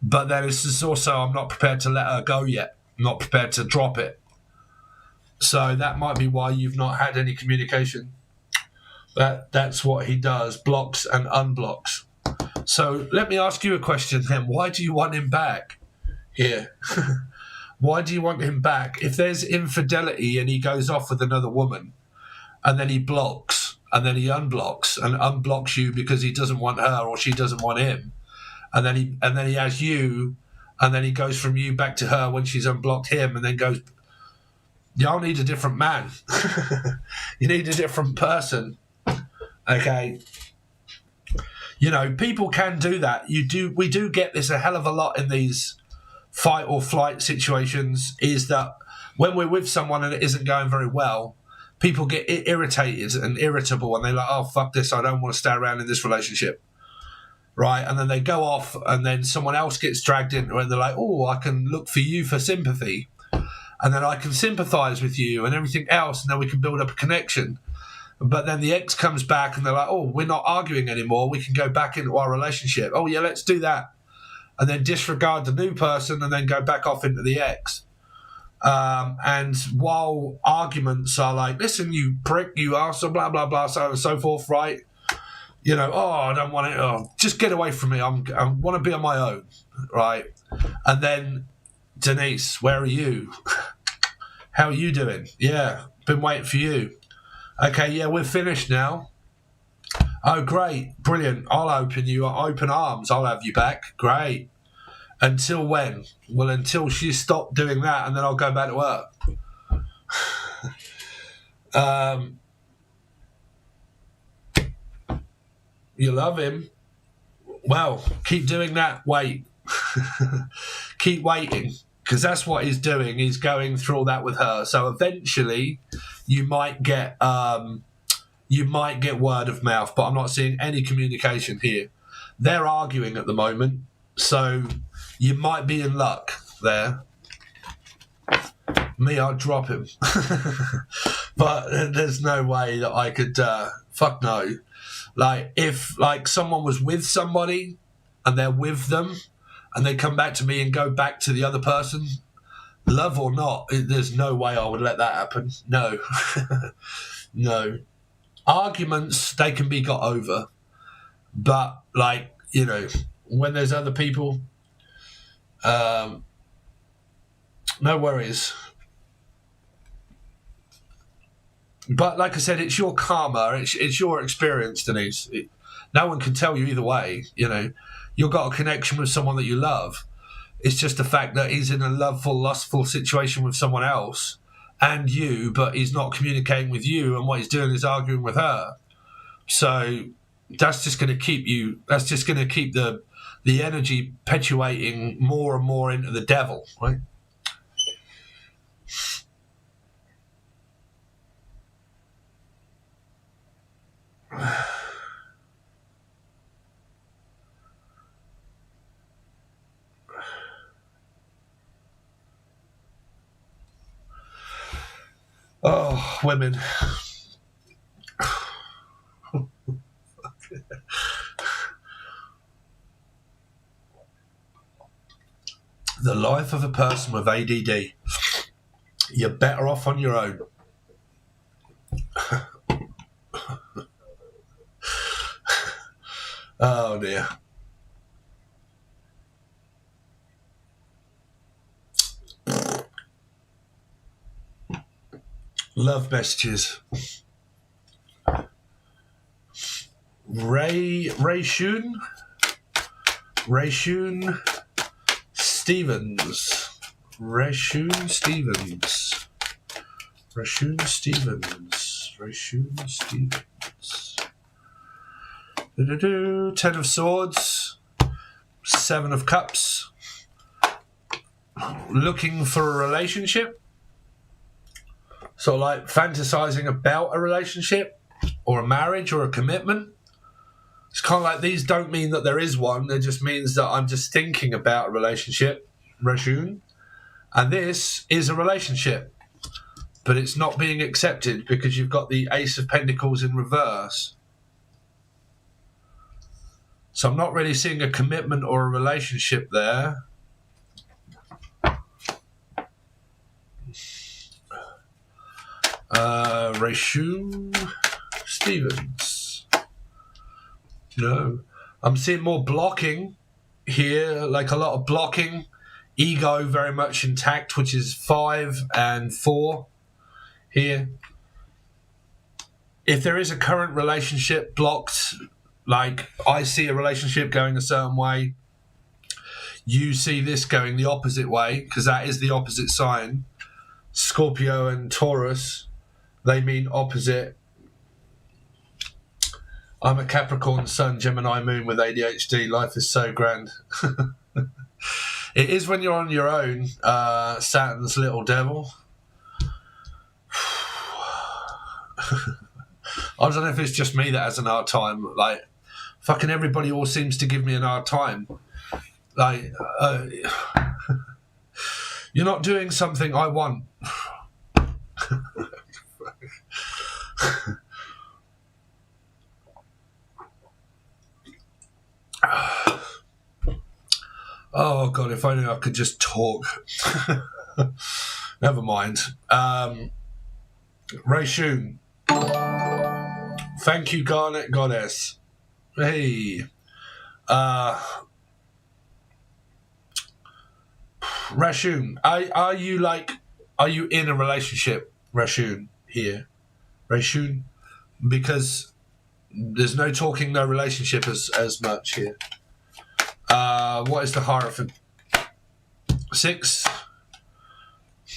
But then it's just also, I'm not prepared to let her go yet. I'm not prepared to drop it. So that might be why you've not had any communication. That's what he does, blocks and unblocks. So let me ask you a question then. Why do you want him back here? Why do you want him back? If there's infidelity and he goes off with another woman and then he blocks and then he unblocks and unblocks you because he doesn't want her or she doesn't want him, and then he has you, and then he goes from you back to her when she's unblocked him, and then goes, y'all need a different man. You need a different person. Okay. You know, people can do that. We do get this a hell of a lot in these fight or flight situations, is that when we're with someone and it isn't going very well, people get irritated and irritable, and they're like, oh, fuck this, I don't want to stay around in this relationship. Right? And then they go off, and then someone else gets dragged into it, and they're like, oh, I can look for you for sympathy. And then I can sympathise with you and everything else, and then we can build up a connection. But then the ex comes back, and they're like, oh, we're not arguing anymore. We can go back into our relationship. Oh, yeah, let's do that. And then disregard the new person and then go back off into the ex. And while arguments are like, listen, you prick, you arsehole, blah, blah, blah, so on and so forth, right? You know, oh, I don't want it. Oh, just get away from me. I want to be on my own, right? And then, Denise, where are you? How are you doing? Yeah, been waiting for you. Okay, yeah, we're finished now. Oh, great, brilliant. I'll open you open arms. I'll have you back. Great. Until when? Well, until she stopped doing that, and then I'll go back to work. You love him? Well, keep doing that. Wait. Keep waiting, because that's what he's doing. He's going through all that with her. So eventually, you might get word of mouth, but I'm not seeing any communication here. They're arguing at the moment, so you might be in luck there. Me, I'd drop him. But there's no way that I could, fuck no. Like, if like someone was with somebody and they're with them and they come back to me and go back to the other person, love or not, there's no way I would let that happen. No. No. Arguments, they can be got over. But, like, you know, when there's other people, no worries. But like I said, it's your karma, it's your experience, Denise. No one can tell you either way, you know. You've got a connection with someone that you love. It's just the fact that he's in a loveful, lustful situation with someone else and you, but he's not communicating with you, and what he's doing is arguing with her. So that's just going to keep the energy perpetuating more and more into the devil, right? Oh, women. The life of a person with ADD. You're better off on your own. Oh dear. Love messages. Rayshun Stevens. Rayshun Stevens. Ten of Swords. Seven of Cups. Looking for a relationship. So, like, fantasizing about a relationship or a marriage or a commitment. It's kind of like, these don't mean that there is one. It just means that I'm just thinking about a relationship, Rashun. And this is a relationship. But it's not being accepted because you've got the Ace of Pentacles in reverse. So I'm not really seeing a commitment or a relationship there. Rashun Stevens. No. I'm seeing more blocking here, like a lot of blocking. Ego very much intact, which is 5 and 4 here. If there is a current relationship blocked, like I see a relationship going a certain way, you see this going the opposite way, because that is the opposite sign. Scorpio and Taurus, they mean opposite. I'm a Capricorn Sun, Gemini Moon with ADHD. Life is so grand. It is when you're on your own, Saturn's little devil. I don't know if it's just me that has an hard time. Like, fucking everybody all seems to give me an hard time. Like, you're not doing something I want. Oh God, if only I could just talk. Never mind. Ray Shoon. Thank you, Garnet Goddess. Hey. Rashun, are you in a relationship, Rashun, here? Rashun? Because there's no talking, no relationship as much here. What is the Hierophant? 6.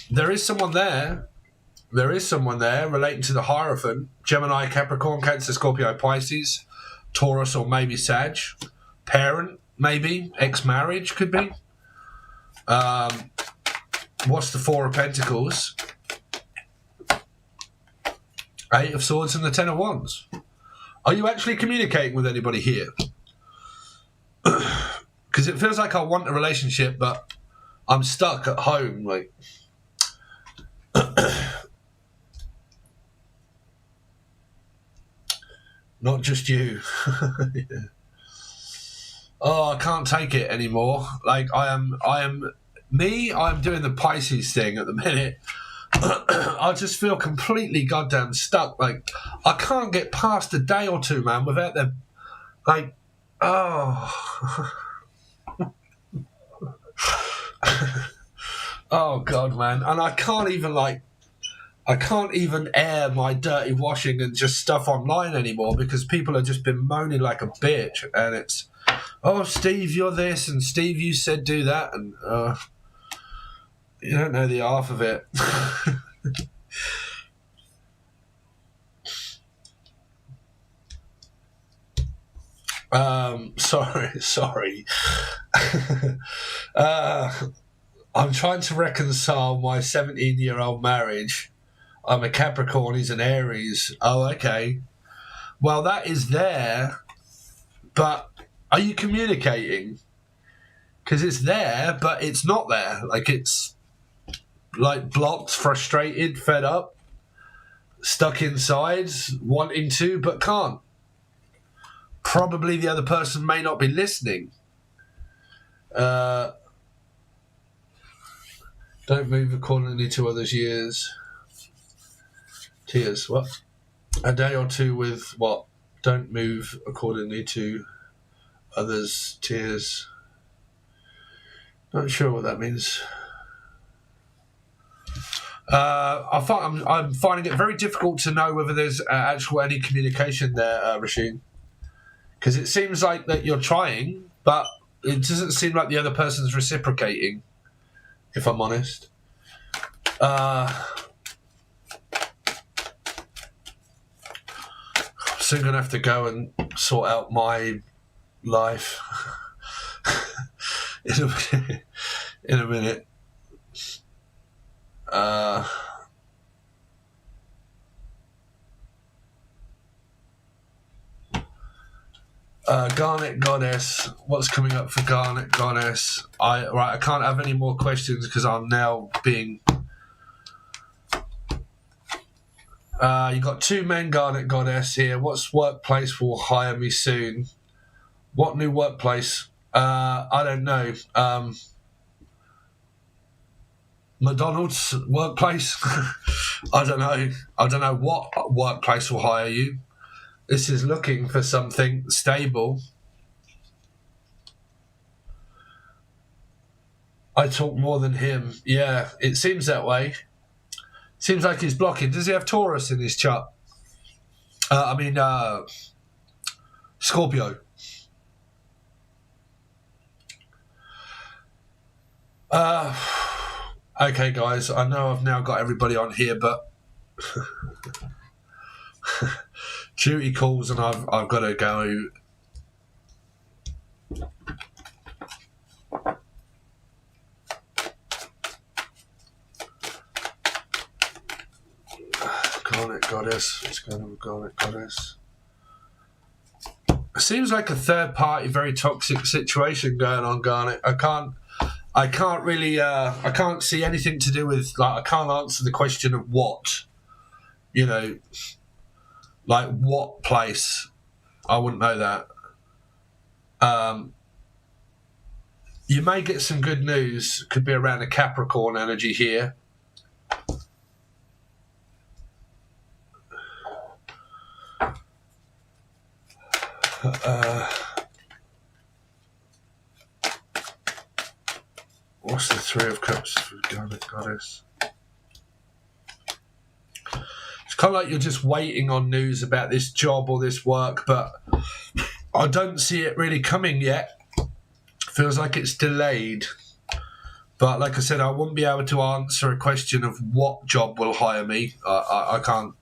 There is someone there. There is someone there relating to the Hierophant. Gemini, Capricorn, Cancer, Scorpio, Pisces, Taurus, or maybe Sag. Parent, maybe. Ex-marriage could be. What's the 4 of Pentacles? 8 of Swords and the 10 of Wands. Are you actually communicating with anybody here? Because it feels like I want a relationship, but I'm stuck at home. Like, not just you. Yeah. Oh, I can't take it anymore. Like, I'm doing the Pisces thing at the minute. I just feel completely goddamn stuck. Like, I can't get past a day or two, man, without them. Like, oh. Oh, God, man. And I can't even air my dirty washing and just stuff online anymore because people have just been moaning like a bitch. And it's, oh, Steve, you're this, and Steve, you said do that, and you don't know the half of it. Sorry. I'm trying to reconcile my 17-year-old marriage. I'm a Capricorn, he's an Aries. Oh, okay. Well, that is there, but are you communicating? Because it's there, but it's not there. Like, it's like blocked, frustrated, fed up, stuck inside, wanting to, but can't. Probably the other person may not be listening. Don't move accordingly to others' years. Tears, what? A day or two with what? Don't move accordingly to others' tears. Not sure what that means. I'm finding it very difficult to know whether there's any communication there, Rasheen. Because it seems like that you're trying, but it doesn't seem like the other person's reciprocating, if I'm honest. I'm soon going to have to go and sort out my life. In a minute. Garnet Goddess. What's coming up for Garnet Goddess? I can't have any more questions because I'm now being... you got 2 men, Garnet Goddess here. What's workplace will hire me soon? What new workplace? I don't know. McDonald's workplace? I don't know. I don't know what workplace will hire you. This is looking for something stable. I talk more than him. Yeah, it seems that way. Seems like he's blocking. Does he have Taurus in his chart? Scorpio. Okay, guys. I know I've now got everybody on here, but duty calls and I've got to go. Garnet Goddess. Let's go to Garnet Goddess. It seems like a third party, very toxic situation going on, Garnet. I can't really, I can't see anything to do with, like, I can't answer the question of what, you know, like what place. I wouldn't know that. You may get some good news. Could be around a Capricorn energy here. What's the Three of Cups for Garnet Goddess? It's kind of like you're just waiting on news about this job or this work, but I don't see it really coming yet. Feels like it's delayed. But like I said, I wouldn't be able to answer a question of what job will hire me. I can't.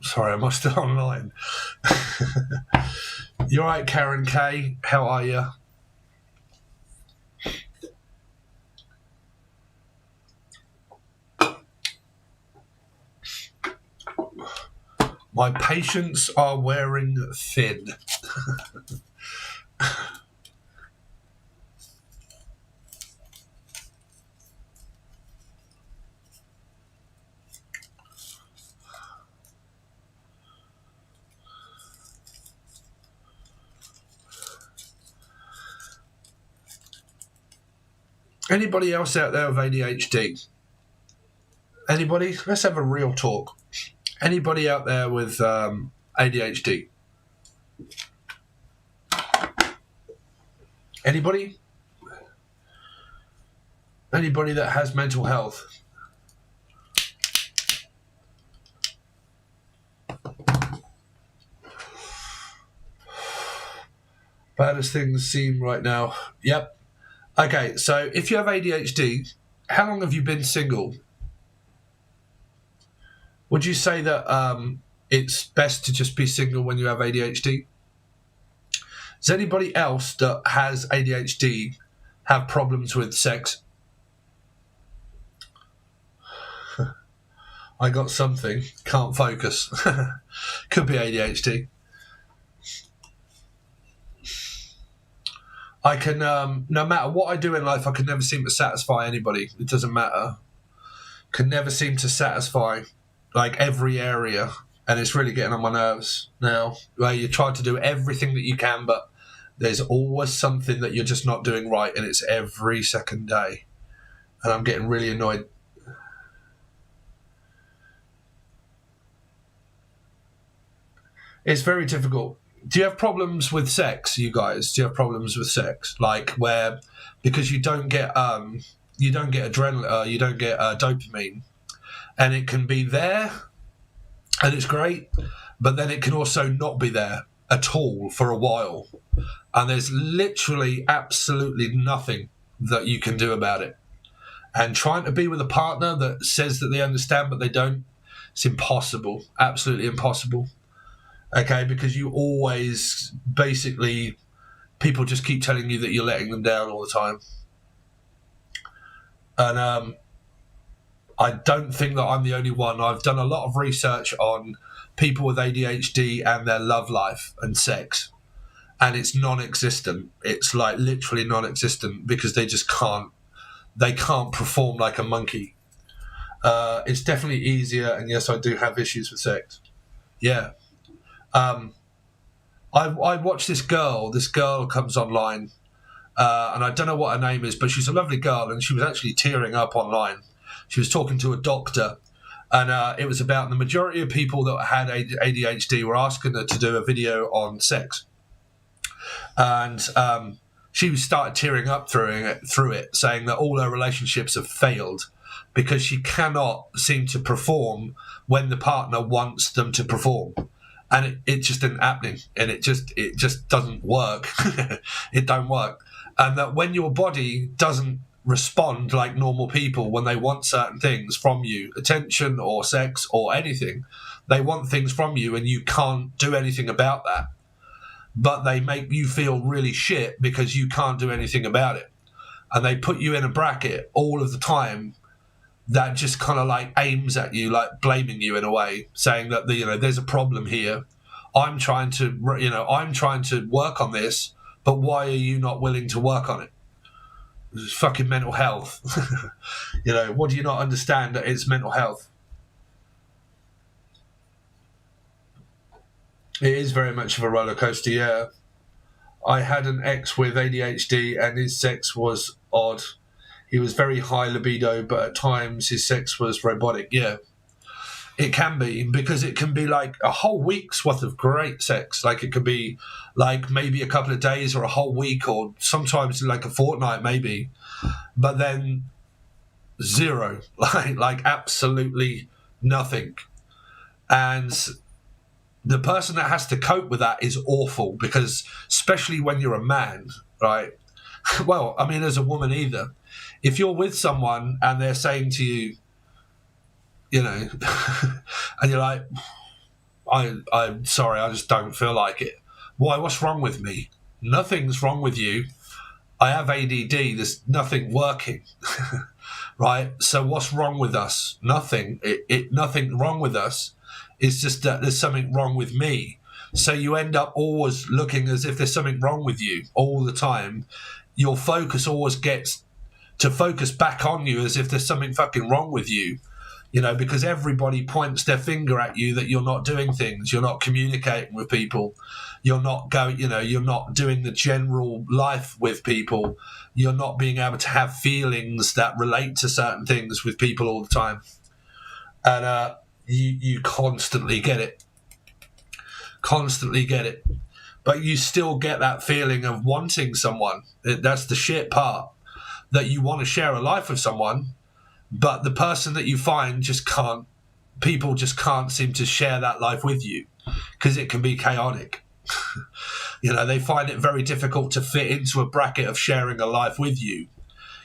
Sorry, am I still online? You all right, Karen K? How are you? My patients are wearing thin. Anybody else out there with ADHD? Anybody? Let's have a real talk. Anybody out there with ADHD? Anybody? Anybody that has mental health? Bad as things seem right now. Yep. Okay, so if you have ADHD, how long have you been single? Would you say that it's best to just be single when you have ADHD? Does anybody else that has ADHD have problems with sex? I got something. Can't focus. Could be ADHD. I can, no matter what I do in life, I can never seem to satisfy anybody. It doesn't matter. Can never seem to satisfy, like, every area. And it's really getting on my nerves now. Where you try to do everything that you can, but there's always something that you're just not doing right. And it's every second day. And I'm getting really annoyed. It's very difficult. Do you have problems with sex, you guys? Do you have problems with sex? Like where, because you don't get adrenaline, you don't get dopamine, and it can be there, and it's great, but then it can also not be there, at all for a while, and there's literally absolutely nothing that you can do about it. And trying to be with a partner that says that they understand but they don't, it's impossible, absolutely impossible. Okay, because you always basically, people just keep telling you that you're letting them down all the time. And I don't think that I'm the only one. I've done a lot of research on people with ADHD and their love life and sex, and it's non-existent. It's like literally non-existent because they just can't. They can't perform like a monkey. It's definitely easier, and yes, I do have issues with sex. Yeah. I watched this girl. This girl comes online, and I don't know what her name is, but she's a lovely girl, and she was actually tearing up online. She was talking to a doctor, and it was about the majority of people that had ADHD were asking her to do a video on sex. And she started tearing up through it, saying that all her relationships have failed because she cannot seem to perform when the partner wants them to perform. And it just isn't happening, and it just doesn't work. It don't work. And that when your body doesn't respond like normal people when they want certain things from you, attention or sex or anything, they want things from you and you can't do anything about that. But they make you feel really shit because you can't do anything about it. And they put you in a bracket all of the time that just kind of like aims at you, like blaming you in a way, saying that there's a problem here. I'm trying to work on this, but why are you not willing to work on it? It's fucking mental health. What do you not understand that it's mental health? It is very much of a roller coaster, yeah. I had an ex with ADHD and his sex was odd. He was very high libido, but at times his sex was robotic, yeah. It can be, because it can be like a whole week's worth of great sex. Like it could be like maybe a couple of days or a whole week or sometimes like a fortnight maybe. But then zero, like absolutely nothing. And the person that has to cope with that is awful, because especially when you're a man, right? Well, I mean, as a woman either. If you're with someone and they're saying to you, and you're like, I'm sorry, I just don't feel like it. Why? What's wrong with me? Nothing's wrong with you. I have ADD. There's nothing working, right? So what's wrong with us? Nothing. Nothing wrong with us. It's just that there's something wrong with me. So you end up always looking as if there's something wrong with you all the time. Your focus always gets to focus back on you as if there's something fucking wrong with you, because everybody points their finger at you that you're not doing things, you're not communicating with people, you're not going, you're not doing the general life with people, you're not being able to have feelings that relate to certain things with people all the time. And you constantly get it. But you still get that feeling of wanting someone. That's the shit part, that you want to share a life with someone, but the person that you find people just can't seem to share that life with you because it can be chaotic. They find it very difficult to fit into a bracket of sharing a life with you.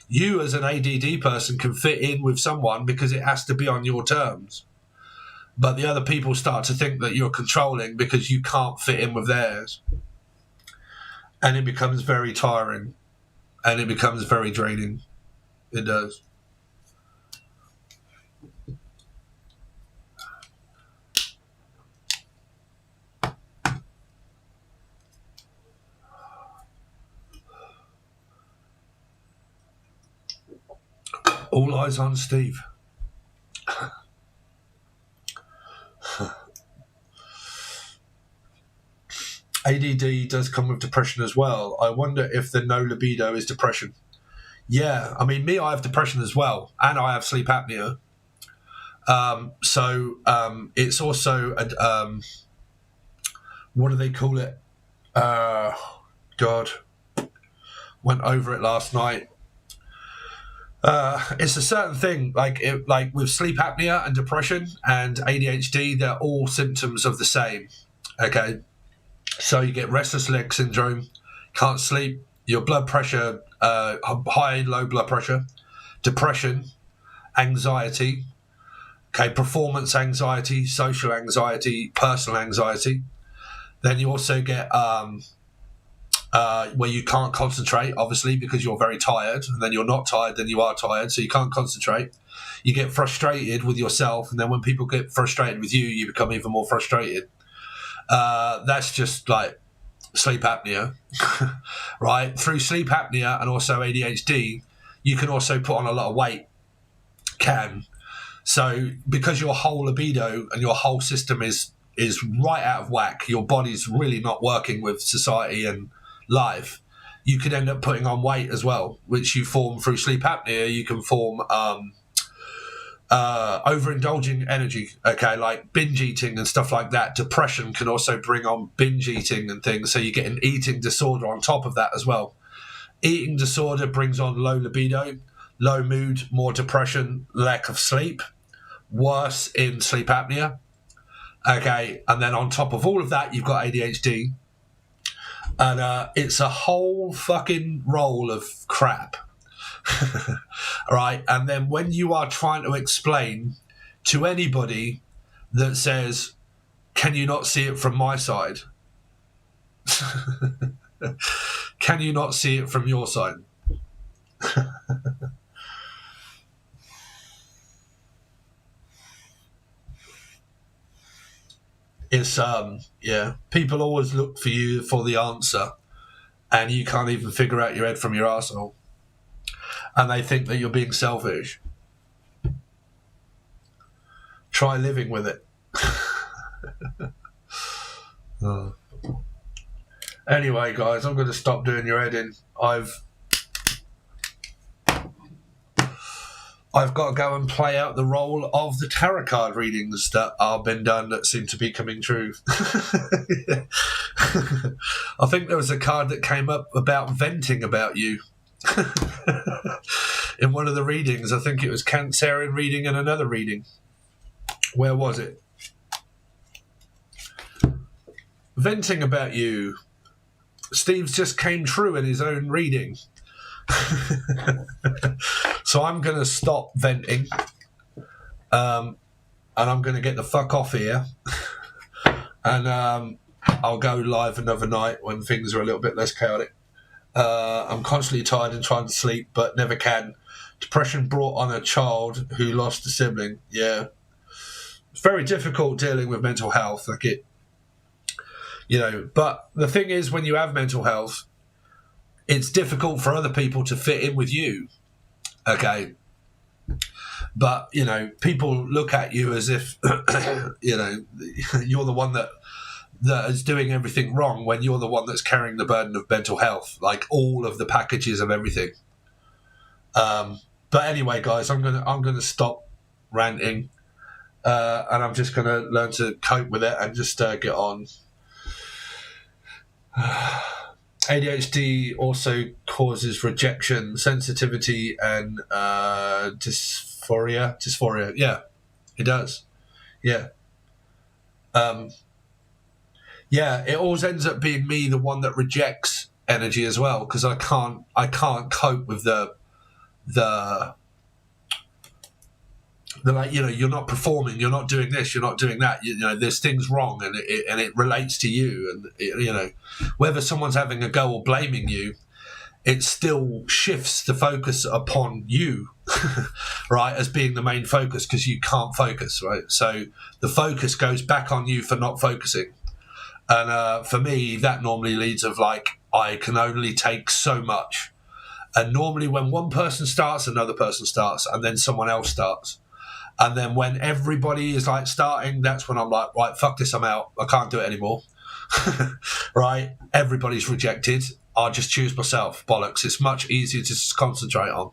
You as an ADD person can fit in with someone because it has to be on your terms. But the other people start to think that you're controlling because you can't fit in with theirs. And it becomes very tiring. And it becomes very draining. It does. All eyes on Steve. ADD does come with depression as well. I wonder if the no libido is depression. Yeah, I mean, I have depression as well, and I have sleep apnea. So it's also, what do they call it? God, went over it last night. It's a certain thing, like with sleep apnea and depression and ADHD, they're all symptoms of the same. Okay. So you get restless leg syndrome, can't sleep, your blood pressure, high, low blood pressure, depression, anxiety, okay, performance anxiety, social anxiety, personal anxiety. Then you also get where you can't concentrate, obviously, because you're very tired, and then you're not tired, then you are tired, so you can't concentrate. You get frustrated with yourself, and then when people get frustrated with you, you become even more frustrated. That's just like sleep apnea, right? Through sleep apnea and also ADHD, you can also put on a lot of weight. So because your whole libido and your whole system is right out of whack, your body's really not working with society and life, you could end up putting on weight as well, which you form through sleep apnea. You can form overindulging energy, okay, like binge eating and stuff like that. Depression can also bring on binge eating and things, so you get an eating disorder on top of that as well. Eating disorder brings on low libido, low mood, more depression, lack of sleep, worse in sleep apnea, okay, and then on top of all of that, you've got ADHD, and it's a whole fucking roll of crap. Right, and then when you are trying to explain to anybody that says, can you not see it from my side? Can you not see it from your side? It's people always look for you for the answer, and you can't even figure out your head from your arsehole. And they think that you're being selfish. Try living with it. Anyway, guys, I'm going to stop doing your head in. I've got to go and play out the role of the tarot card readings that are been done that seem to be coming true. I think there was a card that came up about venting about you. In one of the readings, I think it was Cancerian reading and another reading. Where was it? Venting about you. Steve's just came true in his own reading. So I'm going to stop venting, and I'm going to get the fuck off here, and I'll go live another night when things are a little bit less chaotic. I'm constantly tired and trying to sleep, but never can. Depression brought on a child who lost a sibling. Yeah. It's very difficult dealing with mental health. Like it, but the thing is, when you have mental health, it's difficult for other people to fit in with you. Okay. But, people look at you as if, you're the one that is doing everything wrong when you're the one that's carrying the burden of mental health, like all of the packages of everything. But anyway, guys, I'm gonna stop ranting, and I'm just gonna learn to cope with it and just get on. ADHD also causes rejection, sensitivity, and dysphoria. Dysphoria, yeah, it does. Yeah. Yeah, it always ends up being me, the one that rejects energy as well, because I can't cope with the like, you're not performing, you're not doing this, you're not doing that, there's things wrong, and it relates to you, and whether someone's having a go or blaming you, it still shifts the focus upon you, right, as being the main focus, because you can't focus, right? So the focus goes back on you for not focusing. And for me, that normally leads of like, I can only take so much. And normally when one person starts, another person starts, and then someone else starts. And then when everybody is like starting, that's when I'm like, right, fuck this, I'm out. I can't do it anymore. Right? Everybody's rejected. I'll just choose myself. Bollocks. It's much easier to just concentrate on.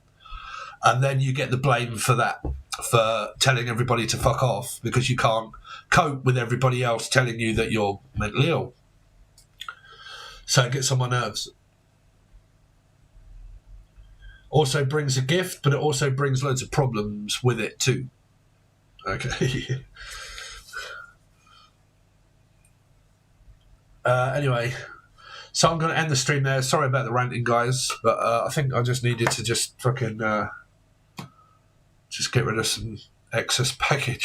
And then you get the blame for that, for telling everybody to fuck off because you can't cope with everybody else telling you that you're mentally ill. So it gets on my nerves. Also brings a gift, but it also brings loads of problems with it too. Okay. Anyway, so I'm going to end the stream there. Sorry about the ranting, guys, but I think I just needed to just fucking just get rid of some excess package.